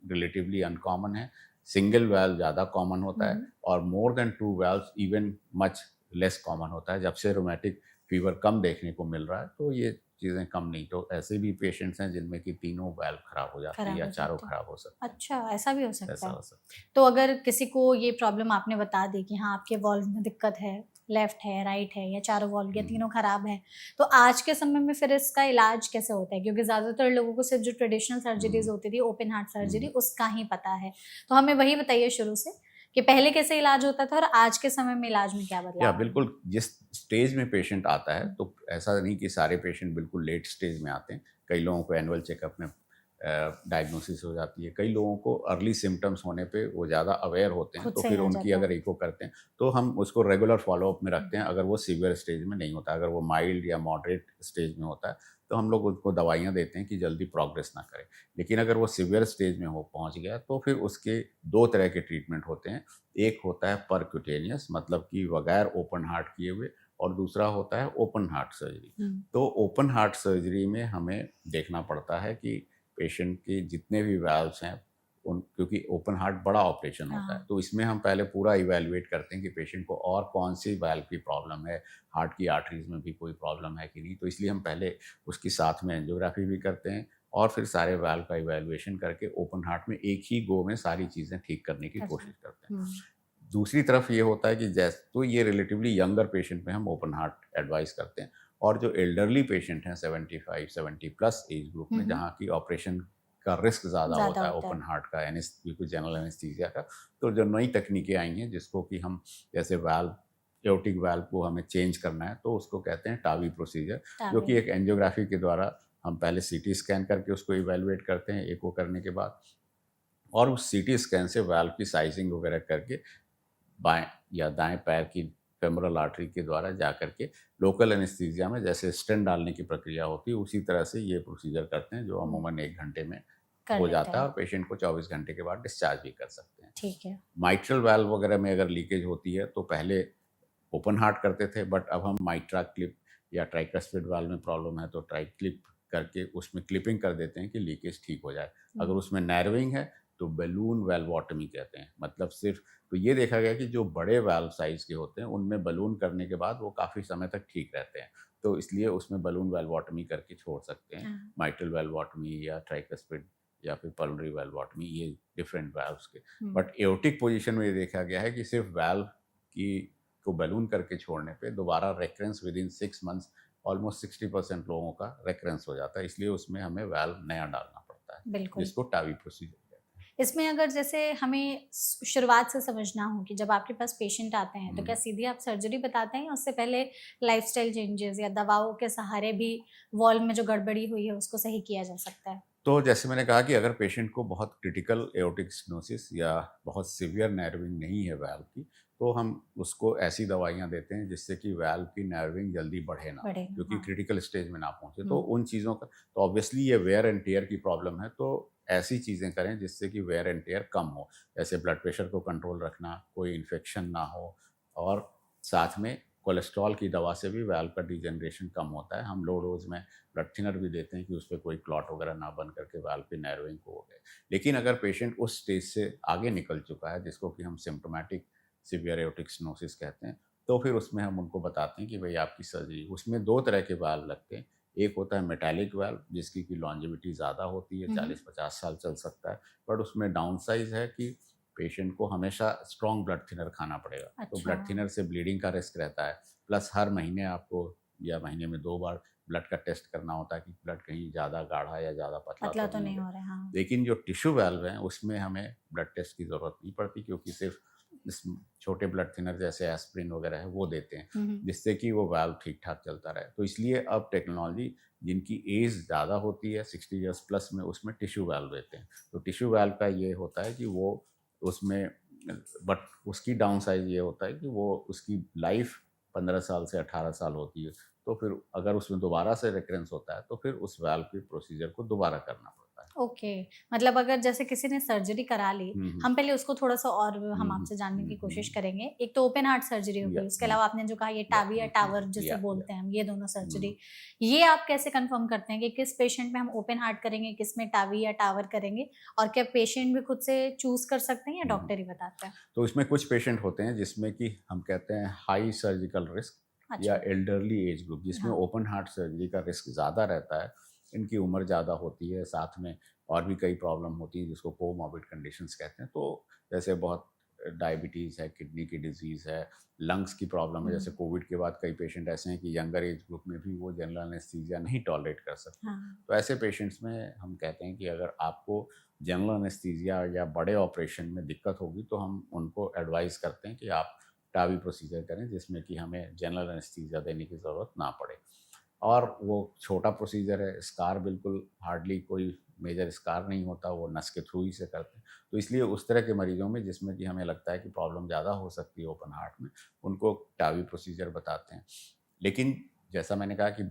रिलेटिवली अनकॉमन है। सिंगल वाल्व ज़्यादा कॉमन हुँ, होता है, हुँ। और more than 2 valves even much less common होता है। जब से रूमेटिक फीवर कम देखने को मिल रहा है, तो ये चीज़ें कम नहीं, तो ऐसे भी पेशेंट्स हैं जिनमें कि तीनों वाल्व खराब हो जाती है खराब या हो चारों जाते हैं। खराब हो सकते हैं। अच्छा, ऐसा भी हो सकता ऐसा है। हो सकता है। तो अगर किसी को ये प्रॉब्लम आपने बता दी कि हाँ, आपके वॉल्व में दिक्कत है, लेफ्ट है, राइट है या चारों वॉल्व या हम्म, तीनों खराब हैं, तो आज के समय में फिर इसका इलाज कैसे होता है? क्योंकि ज़्यादातर लोगों को सिर्फ़ जो ट्रेडिशनल सर्जरीज़ हम्म, होती थी, ओपन हार्ट सर्जरी, हम्म। उसका ही पता है। तो हमें वही बताइए शुरू से कि पहले कैसे इलाज होता था और आज के समय में इलाज में क्या या बदलाव आए हैं? बिल्कुल, जिस स्टेज में पेशेंट आता है, हुँ, तो ऐसा नहीं कि सारे पेशेंट बिल्कुल लेट स्टेज में आते हैं। कई लोगों को एनुअल चेकअप में डायग्नोसिस हो जाती है। कई लोगों को अर्ली सिम्पटम्स होने पे वो ज़्यादा अवेयर होते हैं, खुद तो से ही फिर आ उनकी जाता है। अगर इको करते हैं, तो हम उसको रेगुलर फ़ॉलो-अप में हुँ, रखते हैं। अगर वो सीवियर स्टेज में नहीं होता, अगर वो माइल्ड या मॉडरेट स्टेज में होता है, तो हम लोग उनको दवाइयाँ देते हैं कि जल्दी प्रोग्रेस ना करे। लेकिन अगर वो सीवियर स्टेज में हो पहुँच गया, तो फिर उसके 2 तरह के ट्रीटमेंट होते हैं। एक होता है परक्यूटेनियस, मतलब कि बगैर ओपन हार्ट किए हुए, और दूसरा होता है ओपन हार्ट सर्जरी। हुँ, तो ओपन हार्ट सर्जरी में हमें देखना पड़ता है कि पेशेंट के जितने भी वाल्व्स हैं, उन क्योंकि ओपन हार्ट बड़ा ऑपरेशन होता है, हाँ, तो इसमें हम पहले पूरा इवैल्यूएट करते हैं कि पेशेंट को और कौन-सी वाल्व की प्रॉब्लम है, हार्ट की आर्टरीज़ में भी कोई प्रॉब्लम है कि नहीं। तो इसलिए हम पहले उसकी साथ में एंजियोग्राफी भी करते हैं, और फिर सारे वाल्व का इवैल्यूएशन करके ओपन हार्ट में एक ही गो में सारी चीज़ें ठीक करने की करना। कोशिश करते हैं। हुँ, दूसरी तरफ ये होता है कि तो ये रिलेटिवली यंगर पेशेंट में हम ओपन हार्ट एडवाइस करते हैं, और जो एल्डरली पेशेंट हैं 75 70 प्लस एज ग्रुप हुँ, में, हुँ, जहाँ की ऑपरेशन का रिस्क ज़्यादा ज़्यादा होता है होता है। ओपन हार्ट का, क्योंकि जनरल एनेस्थीसिया का, तो जो नई तकनीकें आई हैं जिसको कि हम, जैसे वाल्व, एओर्टिक वाल्व को हमें चेंज करना है, तो उसको कहते हैं टावी प्रोसीजर, जो टावी कि एक एंजियोग्राफी के द्वारा हम पहले सीटी स्कैन करके उसको इवेलुएट करते हैं एको करने के बाद, और उस सीटी स्कैन से वाल्व की साइजिंग वगैरह करके बाएँ या दाएँ पैर की फेमोरल आर्टरी के द्वारा जा कर के लोकल एनेस्थीसिया में जैसे स्टेंट डालने की प्रक्रिया होती है, उसी तरह से ये प्रोसीजर करते हैं, जो हुँ, अमूमन 1 घंटे में कर हो लेते जाता है, हैं। और पेशेंट को 24 घंटे के बाद डिस्चार्ज भी कर सकते हैं। ठीक है। माइट्रल वाल्व वगैरह में अगर लीकेज होती है, तो पहले ओपन हार्ट करते थे, बट अब हम माइट्रा क्लिप, या ट्राइकस्पिड वाल्व में प्रॉब्लम है तो ट्राई क्लिप करके उसमें क्लिपिंग कर देते हैं कि लीकेज ठीक हो जाए। हुँ, अगर उसमें नैरोइंग है, तो बलून वेल्वोटमी कहते हैं, मतलब सिर्फ, तो ये देखा गया कि जो बड़े वाल्व साइज के होते हैं उनमें बलून करने के बाद वो काफ़ी समय तक ठीक रहते हैं, तो इसलिए उसमें बलून वेल्वोटमी करके छोड़ सकते हैं। हाँ, माइट्रल वेल्वोटमी या ट्राइकस्पिड या फिर पल्मोनरी वेल्वोटमी, ये डिफरेंट वाल्व्स के। हुँ, बट एओर्टिक पोजीशन में ये देखा गया है कि सिर्फ वाल्व की को बलून करके छोड़ने पे दोबारा recurrence with in 6 months almost 60% लोगों का रेकरेंस हो जाता है, इसलिए उसमें हमें वाल्व नया डालना पड़ता है, बिल्कुल। जिसको टावी प्रोसीजर कहते हैं। इसमें अगर जैसे हमें शुरुआत से समझना हो कि जब आपके पास पेशेंट आते हैं, तो क्या हम्म। सीधे आप सर्जरी बताते हैं या उससे पहले लाइफ़स्टाइल चेंजेज़ या दवाओं के सहारे भी वॉल्व में जो गड़बड़ी हुई है, उसको सही किया जा सकता है? तो जैसे मैंने कहा कि अगर पेशेंट को बहुत क्रिटिकल एओर्टिक स्टेनोसिस या बहुत सीवियर नर्विंग नहीं है वाल्व की, तो हम उसको ऐसी दवाइयाँ देते हैं जिससे कि वाल्व की नर्विंग जल्दी बढ़े ना, बढ़ेगा, क्योंकि हाँ। क्रिटिकल स्टेज में ना पहुँचे। तो हुँ, उन चीज़ों का, तो ऑब्वियसली ये वेयर एंड टेयर की प्रॉब्लम है, तो ऐसी चीज़ें करें जिससे कि वेयर एंड टेयर कम हो। जैसे ब्लड प्रेशर को कंट्रोल रखना, कोई इन्फेक्शन ना हो, और साथ में कोलेस्ट्रॉल की दवा से भी वाल्व का डिजनरेशन कम होता है। हम लो डोज़ में ब्लड थिनर भी देते हैं कि उसपे कोई क्लॉट वगैरह ना बन करके वाल्व की नैरोइंग को हो गए। लेकिन अगर पेशेंट उस स्टेज से आगे निकल चुका है, जिसको कि हम सिम्प्टोमेटिक सीवियर एओर्टिक स्टेनोसिस कहते हैं, तो फिर उसमें हम उनको बताते हैं कि भई आपकी सर्जरी, उसमें 2 तरह के वाल्व लगते हैं। एक होता है मेटालिक वाल्व, जिसकी की लॉन्जेविटी ज़्यादा होती है, हुँ, हुँ। 40-50 साल चल सकता है। बट उसमें डाउनसाइड है कि पेशेंट को हमेशा स्ट्रॉन्ग ब्लड थिनर खाना पड़ेगा। तो अच्छा, ब्लड थिनर से ब्लीडिंग का रिस्क रहता है। प्लस हर महीने आपको, या महीने में 2 बार ब्लड का टेस्ट करना होता है कि ब्लड कहीं ज़्यादा गाढ़ा या ज़्यादा पतला पतला तो तो नहीं हो नहीं गया। हो रहा है, हाँ। लेकिन जो टिश्यू वाल्व हैं, उसमें हमें ब्लड टेस्ट की ज़रूरत नहीं पड़ती, क्योंकि सिर्फ इस छोटे ब्लड थिनर जैसे एस्पिरिन वगैरह है वो देते हैं, हुँ, हुँ। जिससे कि वो वाल्व ठीक-ठाक चलता रहे। तो इसलिए अब टेक्नोलॉजी, जिनकी एज ज़्यादा होती है 60 इयर्स प्लस में, उसमें टिश्यू वाल्व देते हैं। तो टिश्यू वाल्व का ये होता है कि वो उसमें, बट उसकी डाउन साइड ये होता है कि वो, उसकी लाइफ 15 साल से 18 साल होती है। तो फिर अगर उसमें दोबारा से रिकरेंस होता है, तो फिर उस वाल्व की प्रोसीजर को दोबारा करना पड़ता है। ओके, मतलब अगर जैसे किसी ने सर्जरी करा ली, हुँ, हुँ। हम पहले उसको थोड़ा-सा और हम हुँ, हुँ। आपसे जानने की हुँ, कोशिश हुँ। करेंगे। एक तो ओपन हार्ट सर्जरी हो या गई, उसके अलावा आपने जो कहा ये टावी या टावर जिसे या। बोलते हैं हम, ये दोनों हुँ। सर्जरी, ये आप कैसे कन्फर्म करते हैं कि किस पेशेंट में हम ओपन हार्ट करेंगे, किस में टावी या टावर करेंगे? और क्या पेशेंट भी खुद से चूज़ कर सकते हैं या हुँ, हुँ। डॉक्टर ही बताते हैं? तो इसमें कुछ पेशेंट होते हैं जिसमें कि हम कहते हैं हाई सर्जिकल रिस्क, या अच्छा। एल्डरली एज ग्रुप जिसमें हाँ। ओपन हार्ट सर्जरी का रिस्क ज़्यादा रहता है, इनकी उम्र ज़्यादा होती है, साथ में और भी कई प्रॉब्लम होती हैं जिसको कोमॉर्बिड कंडीशंस कहते हैं। तो जैसे बहुत डायबिटीज़ है, किडनी की डिजीज़ है, लंग्स की प्रॉब्लम है, जैसे हुँ। कोविड के बाद कई पेशेंट ऐसे हैं कि यंगर एज ग्रुप में भी वो जनरल एनेस्थीसिया नहीं टॉलरेट कर सकते। हाँ। तो ऐसे पेशेंट्स में हम कहते हैं कि अगर आपको जनरल एनेस्थीसिया या बड़े ऑपरेशन में दिक्कत होगी तो हम उनको एडवाइस करते हैं कि आप टावी प्रोसीजर करें जिसमें कि हमें जनरल एनेस्थीसिया देने की ज़रूरत ना पड़े। और वो छोटा प्रोसीजर है, स्कार बिल्कुल हार्डली कोई मेजर स्कार नहीं होता, वो नस के थ्रू ही से करते हैं। तो इसलिए उस तरह के मरीज़ों में जिसमें कि हमें लगता है कि प्रॉब्लम ज़्यादा हो सकती है ओपन हार्ट में, उनको टावी प्रोसीजर बताते हैं। लेकिन जैसा मैंने कहा कि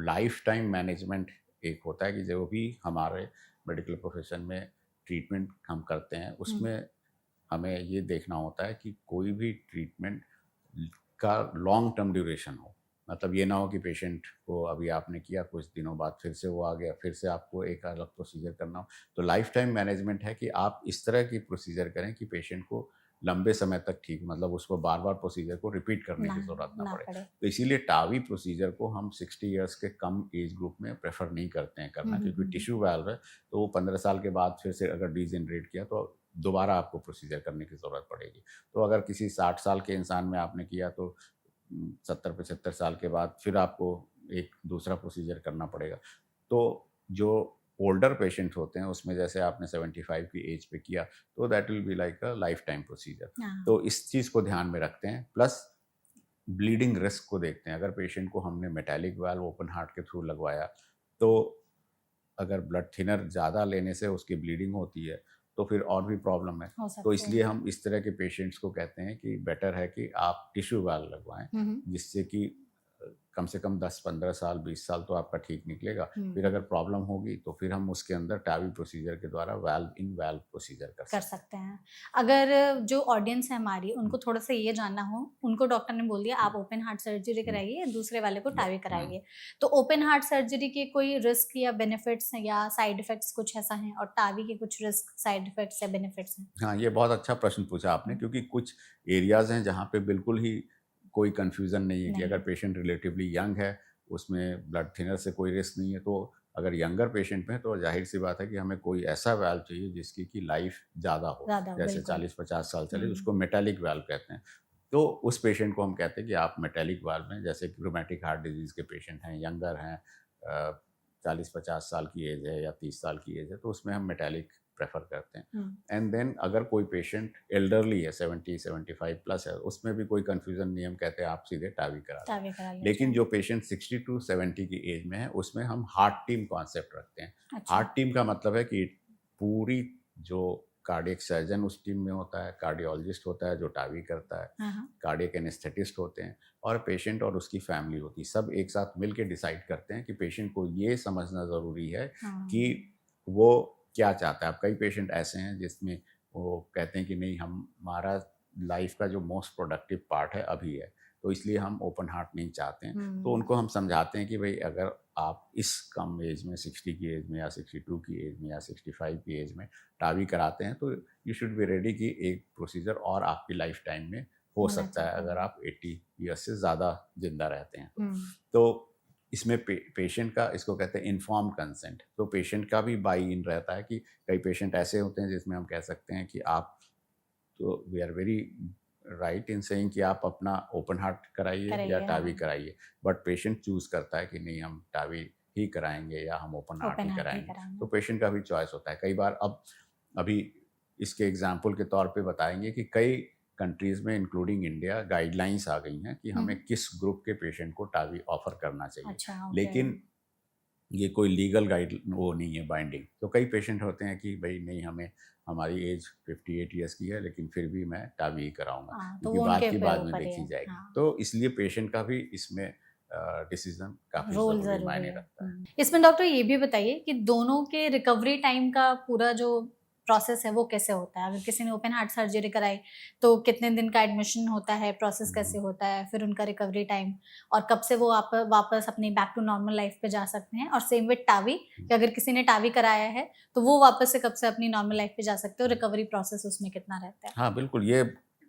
लाइफ टाइम मैनेजमेंट एक होता है कि जो भी हमारे मेडिकल प्रोफेशन में ट्रीटमेंट हम करते हैं, हुँ। उसमें हमें ये देखना होता है कि कोई भी ट्रीटमेंट का लॉन्ग टर्म ड्यूरेशन हो। मतलब ये ना हो कि पेशेंट को अभी आपने किया, कुछ दिनों बाद फिर से वो आ गया, फिर से आपको एक अलग प्रोसीजर करना हो। तो लाइफ टाइम मैनेजमेंट है कि आप इस तरह की प्रोसीजर करें कि पेशेंट को लंबे समय तक ठीक, मतलब उसको बार-बार प्रोसीजर को रिपीट करने ना की ज़रूरत ना ना पड़े। पड़े। तो इसीलिए टावी प्रोसीजर को हम 60 इयर्स के कम एज ग्रुप में प्रेफ़र नहीं करते हैं हुँ, करना, हुँ, क्योंकि हुँ, हुँ। टिश्यू वाल्व है, तो वो 15 साल के बाद फिर से अगर डिजेनरेट किया तो दोबारा आपको प्रोसीजर करने की ज़रूरत पड़ेगी। तो अगर किसी 60 साल के इंसान में आपने किया तो 70-75 साल के बाद फिर आपको एक दूसरा प्रोसीजर करना पड़ेगा। तो जो ओल्डर पेशेंट होते हैं उसमें जैसे आपने 75 की एज पे किया तो that will be like a life time procedure. हाँ। तो इस चीज़ को ध्यान में रखते हैं, प्लस ब्लीडिंग रिस्क को देखते हैं। अगर पेशेंट को हमने मेटालिक वाल्व ओपन हार्ट के थ्रू लगवाया, तो अगर ब्लड थिनर ज़्यादा लेने से उसकी ब्लीडिंग होती है, तो फिर और भी प्रॉब्लम है। हो तो सकते इसलिए हैं। हम इस तरह के पेशेंट्स को कहते हैं कि बेटर है कि आप टिश्यू वाल्व लगवाएँ, हुँ, हुँ। जिससे कि कम से कम 10-15 साल, 20 साल तो आपका ठीक निकलेगा। फिर हुँ। अगर प्रॉब्लम होगी, तो फिर हम उसके अंदर टावी प्रोसीजर के द्वारा वाल्व इन वाल्व प्रोसीजर कर कर सकते हैं। सकते हैं। अगर जो ऑडियंस है हमारी, हुँ, उनको थोड़ा-सा ये जानना हो, उनको डॉक्टर ने बोल दिया हुँ, आप ओपन हार्ट सर्जरी हुँ, कराइए, दूसरे वाले को या टावी हुँ। कराइए। तो ओपन हार्ट सर्जरी के कोई रिस्क या बेनिफिट्स हैं या साइड इफेक्ट्स कुछ ऐसा है और टावी के कुछ रिस्क, साइड इफेक्ट्स या बेनिफिट्स हैं? हाँ, ये बहुत अच्छा प्रश्न पूछा आपने, हुँ, क्योंकि कुछ एरियाज़ हैं जहाँ पे बिल्कुल ही कोई कन्फ्यूज़न नहीं है कि नहीं अगर है। पेशेंट रिलेटिवली यंग है, उसमें ब्लड थिनर से कोई रिस्क नहीं है, तो अगर यंगर पेशेंट में है तो ज़ाहिर-सी बात है कि हमें कोई ऐसा वाल्व चाहिए जिसकी कि लाइफ़ ज़्यादा हो। ज़्यादा जैसे बिल्कुल। 40-50 साल चले, हुँ। उसको मेटालिक वाल्व कहते हैं। तो उस पेशेंट को हम कहते हैं कि आप मेटालिक वाल्व में, जैसे कि रूमेटिक हार्ट डिज़ीज़ के पेशेंट हैं, यंगर हैं, 40-50 साल की एज है या 30 साल की एज है, तो उसमें हम मेटालिक प्रेफ़र करते हैं। हुँ। एंड देन अगर कोई पेशेंट एल्डरली है, 70-75 प्लस है, उसमें भी कोई कन्फ्यूज़न नहीं है, हम कहते हैं आप सीधे टावी करा लें। टावी करा लेकिन लीजिए। जो पेशेंट 60 टू 70 की एज में है, उसमें हम हार्ट टीम कॉन्सेप्ट रखते हैं। अच्छा। हार्ट टीम का मतलब है कि पूरी जो कार्डियक सर्जन उस टीम में होता है, कार्डियोलॉजिस्ट होता है जो टावी करता है, हाँ, हाँ। कार्डियक एनेस्थेटिस्ट होते हैं, और पेशेंट और उसकी फैमिली होती है। सब एक साथ मिल के डिसाइड करते हैं कि पेशेंट को ये समझना ज़रूरी है कि हाँ। वो क्या चाहता है। अब कई पेशेंट ऐसे हैं जिसमें वो कहते हैं कि नहीं, हमारा लाइफ का जो मोस्ट प्रोडक्टिव पार्ट है अभी है, तो इसलिए हम ओपन हार्ट नहीं चाहते हैं। तो हुँ। उनको हम समझाते हैं कि भई अगर आप इस कम एज में, 60 की एज में या 62 की एज में या 65 की एज में टावी कराते हैं, तो यू शुड बी रेडी कि एक प्रोसीजर और आपकी लाइफ टाइम में हो होना सकता है चाहिए। अगर आप 80 ईयर्स से ज़्यादा ज़िंदा रहते हैं तो। हुँ। तो इसमें पेशेंट का, इसको कहते हैं इन्फॉर्म्ड कंसेंट, तो पेशेंट का भी बाई इन रहता है कि कई पेशेंट ऐसे होते हैं जिसमें हम कह सकते हैं कि आप, तो we are very right in saying कि आप अपना ओपन हार्ट कराइए या कराइए, टावी हाँ। कराइए, बट पेशेंट चूज़ करता है कि नहीं, हम टावी ही कराएँगे या हम ओपन हार्ट ओपन ही हार्ट ही कराएँगे। तो कराएँगे। पेशेंट का भी चॉइस होता है। कई बार अब अभी इसके एग्ज़ाम्पल के तौर पे बताएँगे कि कई कंट्रीज़ में इंक्लूडिंग इंडिया गाइडलाइंस आ गई हैं कि हुँ, हमें हुँ। किस ग्रुप के पेशेंट को टावी ऑफ़र करना चाहिए। अच्छा, ओके। लेकिन ये कोई लीगल गाइड वो नहीं है बाइंडिंग। तो कई पेशेंट होते हैं कि भई नहीं, हमें, हमारी एज 58 ईयर्स की है लेकिन फिर भी मैं टावी ही कराऊँगा, हाँ, तो क्योंकि वो बाद उनके की पे बाद में ऊपर ही देखी है। जाएगी। हाँ। तो इसलिए पेशेंट का भी इसमें डिसीज़न काफ़ी रोल ज़रूरी ज़रूरी मायने है। रखता है। इसमें डॉक्टर ये भी बताइए कि दोनों के रिकवरी टाइम का पूरा जो प्रोसेस है वो कैसे होता है? अगर किसी ने ओपन हार्ट सर्जरी कराई तो कितने दिन का एडमिशन होता है, प्रोसेस हुँ, कैसे हुँ। होता है, फिर उनका रिकवरी टाइम और कब से वो आप वापस अपनी बैक टू नॉर्मल लाइफ पे जा सकते हैं? और सेम विथ टावी कि अगर किसी ने टावी कराया है तो वो वापस से कब से अपनी नॉर्मल लाइफ पे जा सकते हो, रिकवरी प्रोसेस उसमें कितना रहता है? हाँ, बिल्कुल, ये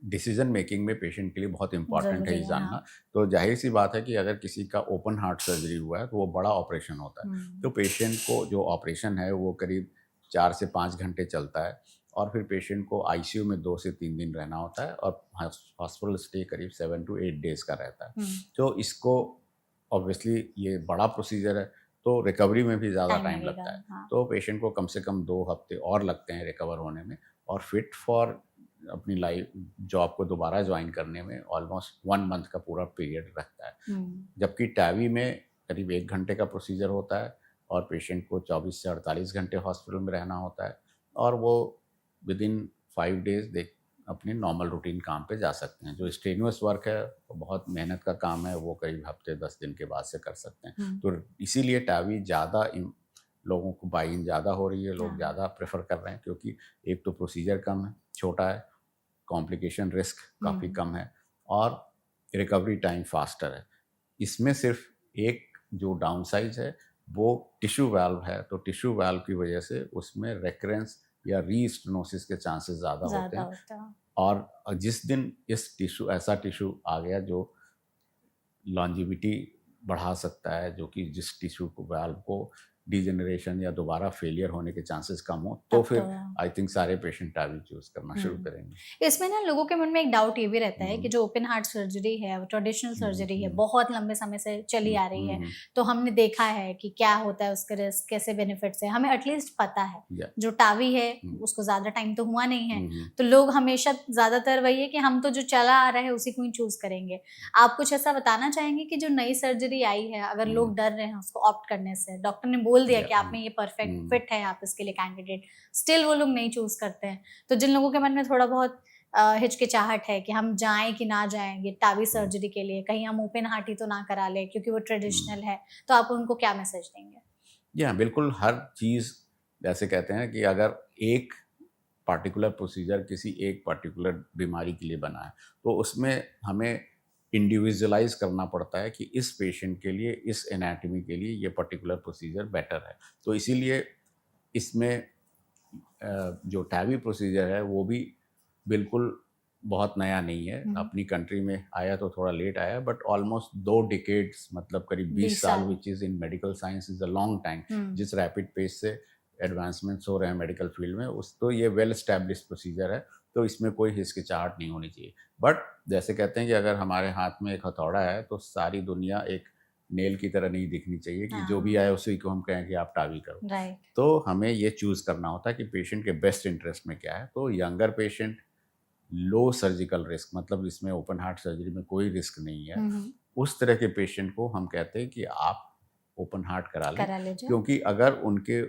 डिसीजन मेकिंग में पेशेंट के लिए बहुत इंपॉर्टेंट है जरूरी ये है, जानना। हाँ। तो जाहिर सी बात है कि अगर किसी का ओपन हार्ट सर्जरी हुआ है तो वो बड़ा ऑपरेशन होता है। तो पेशेंट को जो ऑपरेशन है वो करीब 4 से 5 घंटे चलता है, और फिर पेशेंट को आईसीयू में 2 से 3 दिन रहना होता है, और हॉस्पिटल स्टे करीब 7 to 8 डेज का रहता है। तो इसको ऑब्वियसली ये बड़ा प्रोसीजर है, तो रिकवरी में भी ज़्यादा टाइम टाइम लगेगा, लगता है। हाँ। तो पेशेंट को कम से कम 2 हफ्ते और लगते हैं रिकवर होने में, और फिट फॉर अपनी लाइफ जॉब को दोबारा ज्वाइन करने में ऑलमोस्ट 1 मंथ का पूरा पीरियड रखता है। जबकि टावी में करीब 1 घंटे का प्रोसीजर होता है, और पेशेंट को 24 से 48 घंटे हॉस्पिटल में रहना होता है, और वो विदिन 5 डेज दे अपने नॉर्मल रूटीन काम पे जा सकते हैं। जो स्ट्रेनुअस वर्क है, वो बहुत मेहनत का काम है, वो करीब हफ्ते 10 दिन के बाद से कर सकते हैं। तो इसीलिए टावी ज़्यादा लोगों को बाई इन ज़्यादा हो रही है, लोग हाँ। ज़्यादा प्रेफर कर रहे हैं, क्योंकि एक तो प्रोसीजर कम है, छोटा है, कॉम्प्लिकेशन रिस्क काफ़ी कम है, और रिकवरी टाइम फास्टर है। इसमें सिर्फ एक जो डाउनसाइड है वो टिश्यू वाल्व है। तो टिश्यू वाल्व की वजह से उसमें रेकरेंस या रीस्टेनोसिस के चांसेस ज़्यादा होते ज्यादा हैं, होता है। और जिस दिन इस टिश्यू ऐसा टिश्यू आ गया जो लॉन्जिविटी बढ़ा सकता है, जो कि जिस टिश्यू को वाल्व को डिजेनरेशन या दोबारा फेलियर होने के चांसेस कम हो, तो तब तो फिर आई थिंक सारे पेशेंट टावी चूज करना शुरू करेंगे। इसमें ना लोगों के मन में एक डाउट ये भी रहता है कि हम्म, जो ओपन हार्ट सर्जरी है वो ट्रेडिशनल सर्जरी है, हम्म, बहुत लंबे समय से चली आ रही है। हम्म, तो हमने देखा है कि क्या होता है उसके रिस्क, कैसे बेनिफिट्स है, हमें एटलीस्ट पता है। या, जो टावी है हम्म, उसको ज्यादा टाइम तो हुआ नहीं है, हम्म, तो लोग हमेशा ज्यादातर वही है कि हम तो जो चला आ रहा है उसी को ही चूज करेंगे। आप कुछ ऐसा बताना चाहेंगे कि जो नई सर्जरी आई है, अगर लोग डर रहे हैं उसको ऑप्ट करने से, डॉक्टर ने बोल दिया या, कि आप में ये परफेक्ट हम्म, फिट है, आप इसके लिए कैंडिडेट, स्टिल वो लोग नहीं चूज करते हैं, तो जिन लोगों के मन में थोड़ा बहुत हिचकिचाहट है कि हम जाएं कि ना जाएं ये टावी हम्म, सर्जरी के लिए, कहीं हम ओपन हार्ट ही तो ना करा ले क्योंकि वो हम्म, ट्रेडिशनल है, तो आप उनको क्या मैसेज देंगे? या बिल्कुल, हर चीज़ जैसे कहते हैं कि अगर एक पार्टिकुलर प्रोसीजर किसी एक पर्टिकुलर बीमारी के लिए बना है, तो उसमें हमें इंडिविजुअलाइज करना पड़ता है कि इस पेशेंट के लिए, इस एनाटॉमी के लिए ये पर्टिकुलर प्रोसीजर बेटर है। तो इसीलिए इसमें जो टावी प्रोसीजर है वो भी बिल्कुल बहुत नया नहीं है। अपनी कंट्री में आया तो थोड़ा लेट आया, बट ऑलमोस्ट 2 डिकेड्स, मतलब करीब 20 20 साल, साल। Which is in medical science is a long time. जिस रैपिड पेस से एडवांसमेंट्स हो रहे हैं मेडिकल फील्ड में, उस तो ये वेल एस्टैब्लिश्ड प्रोसीजर है, तो इसमें कोई हिचकिचाहट नहीं होनी चाहिए। बट जैसे कहते हैं कि अगर हमारे हाथ में एक हथौड़ा है तो सारी दुनिया एक नेल की तरह नहीं दिखनी चाहिए कि जो भी हाँ, आए उसी को हम कहें कि आप टावी करो। राइट। तो हमें ये चूज़ करना होता है कि पेशेंट के बेस्ट इंटरेस्ट में क्या है। तो यंगर पेशेंट, लो सर्जिकल रिस्क, मतलब इसमें ओपन हार्ट सर्जरी में कोई रिस्क नहीं है, उस तरह के पेशेंट को हम कहते हैं कि आप ओपन हार्ट करा लें। करा लीजिए। क्योंकि अगर उनके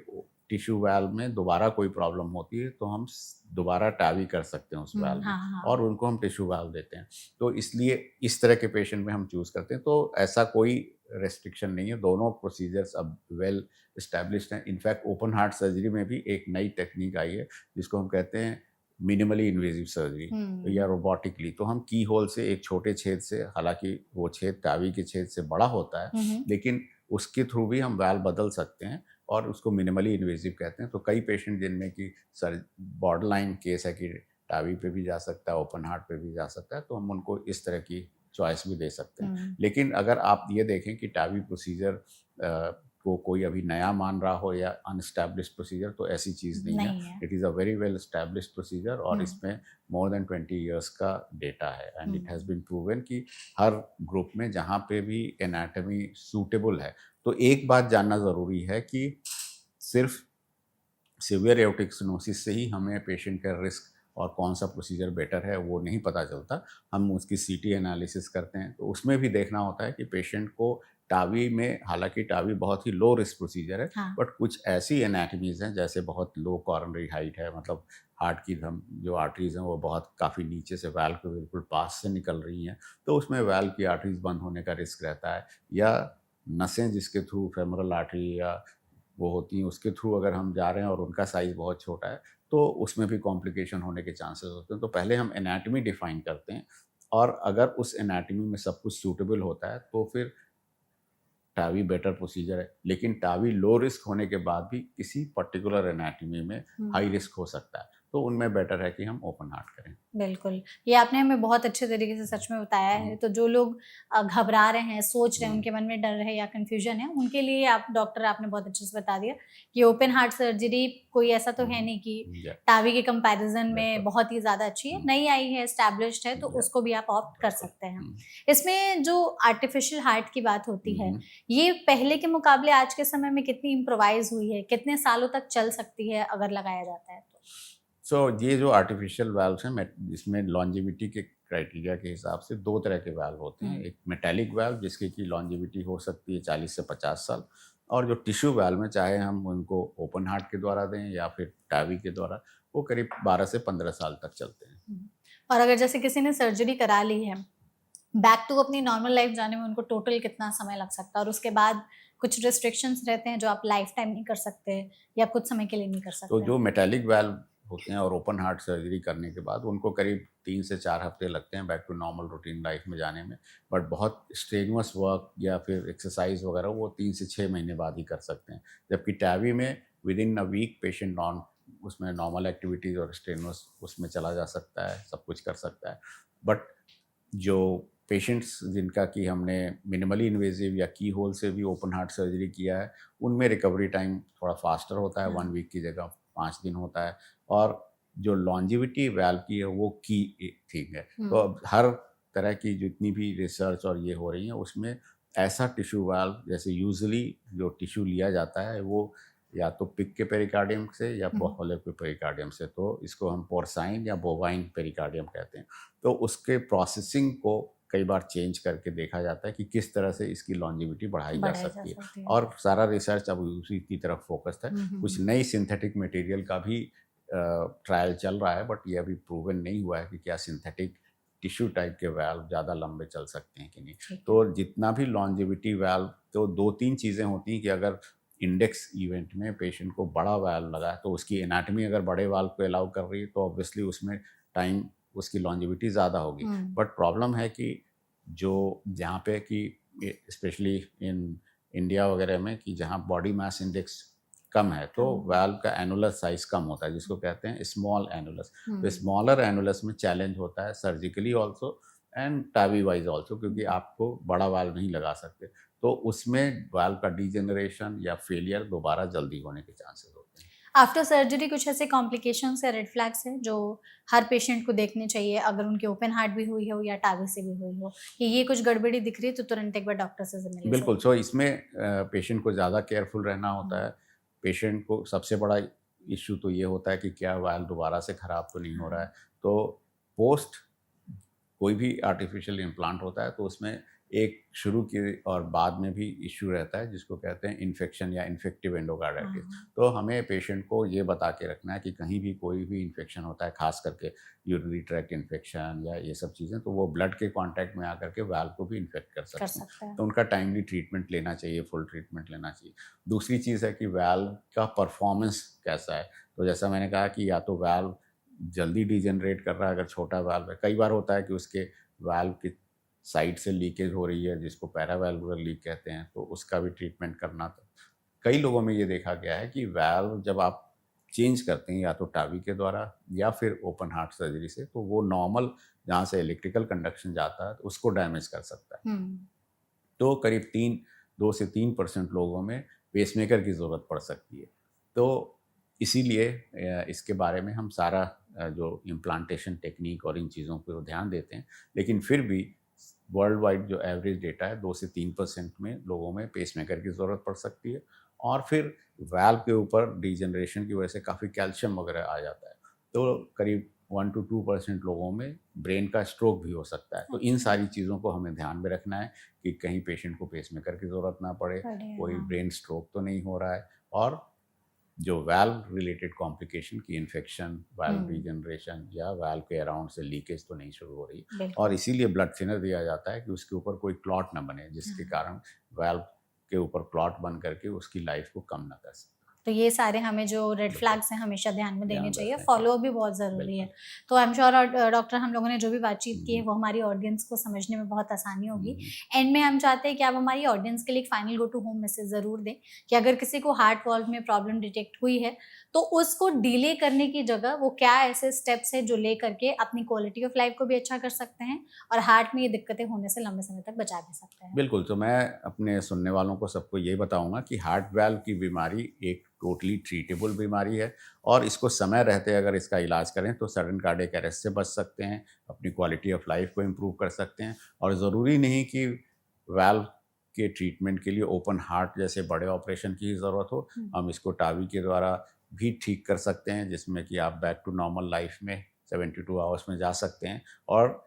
टिश्यू वाल्व में दोबारा कोई प्रॉब्लम होती है तो हम दोबारा टावी कर सकते हैं उस वाल्व में, हाँ, हाँ। और उनको हम टिश्यू वाल्व देते हैं। तो इसलिए इस तरह के पेशेंट में हम चूज़ करते हैं। तो ऐसा कोई रेस्ट्रिक्शन नहीं है, दोनों प्रोसीजर्स अब वेल इस्टेब्लिश्ड हैं। इनफैक्ट ओपन हार्ट सर्जरी में भी एक नई टेक्निक आई है जिसको हम कहते हैं मिनिमली इन्वेजिव सर्जरी या रोबोटिकली। तो हम की होल से एक छोटे छेद से, हालांकि वो छेद टावी के छेद से बड़ा होता है, लेकिन उसके थ्रू भी हम वाल्व बदल सकते हैं, और उसको मिनिमली इन्वेजिव कहते हैं। तो कई पेशेंट जिनमें कि सर बॉर्डर लाइन केस है कि टावी पे भी जा सकता है, ओपन हार्ट पे भी जा सकता है, तो हम उनको इस तरह की चॉइस भी दे सकते हैं। लेकिन अगर आप ये देखें कि टावी प्रोसीजर को कोई अभी नया मान रहा हो या अनस्टैब्लिश्ड प्रोसीजर, तो ऐसी चीज़ नहीं है। It is a very well established procedure, और इसमें मोर देन 20 ईयर्स का डेटा है, and it has been proven कि हर ग्रुप में जहाँ पे भी एनाटॉमी सूटेबल है। तो एक बात जानना ज़रूरी है कि सिर्फ सीवियर एओर्टिक स्टेनोसिस से ही हमें पेशेंट का रिस्क और कौन सा प्रोसीजर बेटर है वो नहीं पता चलता। हम उसकी सीटी एनालिसिस करते हैं, तो उसमें भी देखना होता है कि पेशेंट को टावी में, हालांकि टावी बहुत ही लो रिस्क प्रोसीजर है, हाँ। बट कुछ ऐसी एनाटमीज हैं जैसे बहुत लो कॉरोनरी हाइट है, मतलब हार्ट की जो आर्टरीज हैं वो बहुत काफ़ी नीचे से वाल्व के बिल्कुल पास से निकल रही हैं, तो उसमें वाल्व की आर्टरीज बंद होने का रिस्क रहता है। या नसें जिसके थ्रू फेमोरल आर्टरी या वो होती हैं उसके थ्रू अगर हम जा रहे हैं और उनका साइज़ बहुत छोटा है, तो उसमें भी कॉम्प्लिकेशन होने के चांसेस होते हैं। तो पहले हम एनाटमी डिफाइन करते हैं, और अगर उस एनाटमी में सब कुछ सूटेबल होता है तो फिर टावी बेटर प्रोसीजर है। लेकिन टावी लो रिस्क होने के बाद भी किसी पर्टिकुलर एनाटमी में हाई रिस्क हो सकता है। तो उनमें बेटर है कि हम ओपन हार्ट करें। बिल्कुल, ये आपने हमें बहुत अच्छे तरीके से सच में बताया है। तो जो लोग घबरा रहे हैं, सोच रहे हैं, उनके मन में डर है या कन्फ्यूजन है, उनके लिए आप डॉक्टर आपने बहुत अच्छे से बता दिया कि ओपन हार्ट सर्जरी कोई ऐसा तो है नहीं कि या टावी के कंपैरिज़न में बिल्कुल। बहुत ही ज़्यादा अच्छी है, नई आई है, एस्टैब्लिश्ड है, तो या उसको भी आप ऑप्ट कर बिल्कुल। सकते हैं। इसमें जो आर्टिफिशियल हार्ट की बात होती है, हम्म। ये पहले के मुकाबले आज के समय में कितनी इम्प्रोवाइज़ हुई है? कितने सालों तक चल सकती है अगर लगाया जाता है तो? सो ये जो आर्टिफिशियल वाल्व्स हैं, इसमें लॉन्जेविटी के क्राइटेरिया के हिसाब से दो तरह के वाल्व होते हैं। हुँ। एक मेटेलिक वाल्व जिसकी की लॉन्जेविटी हो सकती है 40 से 50 साल, और जो टिश्यू वाल्व में चाहे हम उनको ओपन हार्ट के द्वारा दें या फिर टावी के द्वारा, वो करीब 12 से 15 साल तक चलते हैं। हुँ। और अगर जैसे किसी ने सर्जरी करा ली है, बैक टू अपनी नॉर्मल लाइफ जाने में उनको टोटल कितना समय लग सकता है? और उसके बाद कुछ रिस्ट्रिक्शंस रहते हैं जो आप लाइफ टाइम नहीं कर सकते या कुछ समय के लिए नहीं कर तो सकते? जो मेटेलिक वाल्व होते हैं और ओपन हार्ट सर्जरी करने के बाद उनको करीब 3 से 4 हफ्ते लगते हैं back to normal routine life में जाने में। बट बहुत स्ट्रेनुअस वर्क या फिर एक्सरसाइज वगैरह वो 3 से 6 महीने बाद ही कर सकते हैं। जबकि टावी में within a week patient non उसमें नॉर्मल एक्टिविटीज़ और स्ट्रेनुअस उसमें चला जा सकता है, सब कुछ कर सकता है। बट जो पेशेंट्स जिनका कि हमने मिनिमली इन्वेजिव या की होल से भी ओपन हार्ट सर्जरी किया है, उनमें रिकवरी टाइम थोड़ा फास्टर होता है, 1 हाँ। वीक की जगह 5 दिन होता है। और जो लॉन्जेविटी वाल्व की है वो की थिंग है। तो हुँ। अब हर तरह की जितनी भी रिसर्च और ये हो रही है उसमें ऐसा टिश्यू वाल्व, जैसे यूजुअली जो टिश्यू लिया जाता है वो या तो पिग के पेरिकार्डियम से या हुँ। बफेलो के पेरिकार्डियम से, तो इसको हम पोर्साइन या बोवाइन पेरिकार्डियम कहते हैं। तो उसके प्रोसेसिंग को कई बार चेंज करके देखा जाता है कि किस तरह से इसकी लॉन्जेविटी बढ़ाई जा बढ़ाई जा सकती है। सकती है। और सारा रिसर्च अब उसी की तरफ फोकस्ड है। हुँ, हुँ, कुछ हुँ। नई सिंथेटिक मटेरियल का भी ट्रायल चल रहा है, बट ये अभी प्रूवन नहीं हुआ है कि क्या सिंथेटिक टिश्यू टाइप के वाल्व ज़्यादा लंबे चल सकते हैं कि नहीं। ठीक है। तो जितना भी लॉन्जेविटी वाल्व, तो 2-3 चीज़ें होती हैं कि अगर इंडेक्स इवेंट में पेशेंट को बड़ा वाल्व लगा है तो उसकी एनाटमी अगर बड़े वाल्व को अलाउ कर रही है तो ऑब्वियसली उसमें टाइम उसकी लॉन्जेविटी ज़्यादा होगी। हुँ। बट प्रॉब्लम है कि जो जहाँ पे कि स्पेशली इन इंडिया वगैरह में कि जहाँ बॉडी मास इंडेक्स कम है तो कम। वाल्व का एनुलस साइज कम होता है जिसको कहते हैं स्मॉल एनुलस। तो हुँ। स्मॉलर एनुलस में चैलेंज होता है surgically also and TAVI wise also, क्योंकि हुँ। आपको बड़ा वाल्व नहीं लगा सकते। तो उसमें वाल्व का डीजेनरेशन या फेलियर दोबारा जल्दी होने के चांसेस होते हैं। आफ्टर सर्जरी कुछ ऐसे कॉम्प्लिकेशंस या रेड फ्लैग्स हैं जो हर पेशेंट को देखने चाहिए अगर उनकी ओपन हार्ट भी हुई हो या टावी से भी हुई हो, कि ये कुछ गड़बड़ी दिख रही है तो तुरंत एक बार डॉक्टर से मिले बिल्कुल, ज़रूर? सो इसमें पेशेंट को ज़्यादा केयरफुल रहना हुँ। होता है। पेशेंट को सबसे बड़ा इश्यू तो ये होता है कि क्या वाल्व दोबारा से ख़राब तो नहीं हो रहा हाँ। है। तो पोस्ट कोई भी आर्टिफिशियल इम्प्लांट होता है तो उसमें एक शुरू के और बाद में भी इश्यू रहता है जिसको कहते हैं इन्फेक्शन या इन्फेक्टिव एंडोकार्डाइटिस। हाँ। तो हमें पेशेंट को ये बता के रखना है कि कहीं भी कोई भी इन्फेक्शन होता है, खास करके यूरिनरी ट्रैक्ट इन्फेक्शन या ये सब चीज़ें, तो वो ब्लड के कांटेक्ट में आकर के वाल्व को भी इन्फेक्ट कर कर सकते हैं। सकता है। तो उनका टाइमली ट्रीटमेंट लेना चाहिए, फुल ट्रीटमेंट लेना चाहिए। दूसरी चीज़ है कि वाल्व का परफॉर्मेंस कैसा है। तो जैसा मैंने कहा कि या तो वाल्व जल्दी डिजेनरेट कर रहा है, अगर छोटा वाल्व है, कई बार होता है कि उसके वाल्व की साइड से लीकेज हो रही है जिसको पैरावाल्वुलर लीक कहते हैं, तो उसका भी ट्रीटमेंट करना था। कई लोगों में ये देखा गया है कि वाल्व जब आप चेंज करते हैं या तो टावी के द्वारा या फिर ओपन हार्ट सर्जरी से, तो वो नॉर्मल जहाँ से इलेक्ट्रिकल कंडक्शन जाता है तो उसको डैमेज कर सकता है। हुँ। तो करीब 2 से 3% लोगों में पेसमेकर की ज़रूरत पड़ सकती है। तो इसीलिए इसके बारे में हम सारा जो इम्प्लांटेशन टेक्निक और इन चीज़ों को ध्यान देते हैं। लेकिन फिर भी वर्ल्ड वाइड जो एवरेज डेटा है 2 से 3% में लोगों में पेसमेकर की ज़रूरत पड़ सकती है। और फिर वाल्व के ऊपर डिजनरेशन की वजह से काफ़ी कैल्शियम वगैरह आ जाता है। तो करीब 1 to 2% लोगों में ब्रेन का स्ट्रोक भी हो सकता है। तो इन अच्छा। सारी चीज़ों को हमें ध्यान में रखना है कि कहीं पेशेंट को पेसमेकर की ज़रूरत ना पड़े, बढ़िया, कोई हाँ। ब्रेन स्ट्रोक तो नहीं हो रहा है, और जो वाल्व रिलेटेड कॉम्प्लिकेशन की इन्फेक्शन, वाल्व हुँ। रीजनरेशन या वाल्व के अराउंड से लीकेज तो नहीं शुरू हो रही। और बिल्कुल। इसीलिए ब्लड थिनर दिया जाता है कि उसके ऊपर कोई क्लॉट ना बने, जिसके हाँ। कारण वाल्व के ऊपर क्लॉट बन करके उसकी लाइफ को कम ना कर सके। तो ये सारे हमें जो रेड फ्लैग्स हैं हमेशा ध्यान में देने ध्यान चाहिए, रखने चाहिए। फॉलो भी बहुत ज़रूरी है। बिल्कुल। तो आई एम श्योर डॉक्टर हम लोगों ने जो भी बातचीत की है वो हमारी ऑडियंस को समझने में बहुत आसानी होगी। एंड में हम चाहते हैं कि आप हमारी ऑडियंस के लिए एक final go to home message ज़रूर दें कि अगर किसी को हार्ट वॉल्व में प्रॉब्लम डिटेक्ट हुई है तो उसको डिले करने की जगह वो क्या ऐसे स्टेप्स हैं जो ले करके अपनी क्वालिटी ऑफ लाइफ को भी अच्छा कर सकते हैं और हार्ट में ये दिक्कतें होने से लंबे समय तक बचा भी सकते हैं। बिल्कुल, तो मैं अपने सुनने वालों को सबको ये बताऊँगा कि हार्ट वाल्व की बीमारी एक टोटली ट्रीटेबल बीमारी है और इसको समय रहते अगर इसका इलाज करें तो सडन कार्डियक अरेस्ट से बच सकते हैं, अपनी क्वालिटी ऑफ लाइफ को इम्प्रूव कर सकते हैं और ज़रूरी नहीं कि वाल्व के ट्रीटमेंट के लिए ओपन हार्ट जैसे बड़े ऑपरेशन की ज़रूरत हो। हम इसको टावी के द्वारा भी ठीक कर सकते हैं जिसमें कि आप बैक टू नॉर्मल लाइफ में 72 आवर्स में जा सकते हैं और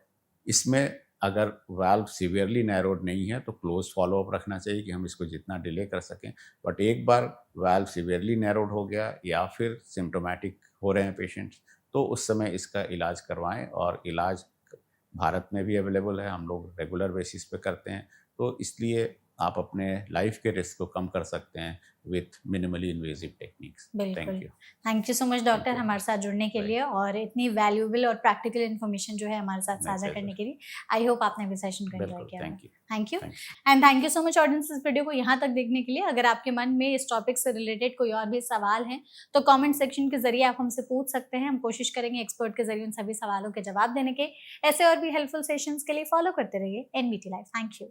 इसमें अगर वाल्व सीवियरली नैरोड नहीं है तो क्लोज फॉलोअप रखना चाहिए कि हम इसको जितना डिले कर सकें। बट एक बार वाल्व सीवियरली नैरोड हो गया या फिर सिम्टोमेटिक हो रहे हैं पेशेंट्स तो उस समय इसका इलाज करवाएं और इलाज भारत में भी अवेलेबल है, हम लोग रेगुलर बेसिस पे करते हैं। तो इसलिए आप अपने लाइफ के रिस्क को कम कर सकते हैं विथ मिनिमली इन्वेजिव टेक्निक्स। बिल्कुल। Thank you. Thank you so much doctor you. हमारे साथ जुड़ने के Right. लिए और इतनी वैल्यूएबल और प्रैक्टिकल इन्फॉर्मेशन जो है हमारे साथ My साझा pleasure. करने के लिए। आई होप आपने भी सेशन को एंजॉय बिल्कुल, किया। Thank you. Thank you Thanks. And thank you so much audience इस वीडियो को यहाँ तक देखने के लिए। अगर आपके मन में इस टॉपिक से रिलेटेड कोई और भी सवाल हैं तो कमेंट सेक्शन के जरिए आप हमसे पूछ सकते हैं। हम कोशिश करेंगे एक्सपर्ट के जरिए उन सभी सवालों के जवाब देने के। ऐसे और भी हेल्पफुल सेशंस के लिए फॉलो करते रहिए एनबीटी लाइव। Thank you.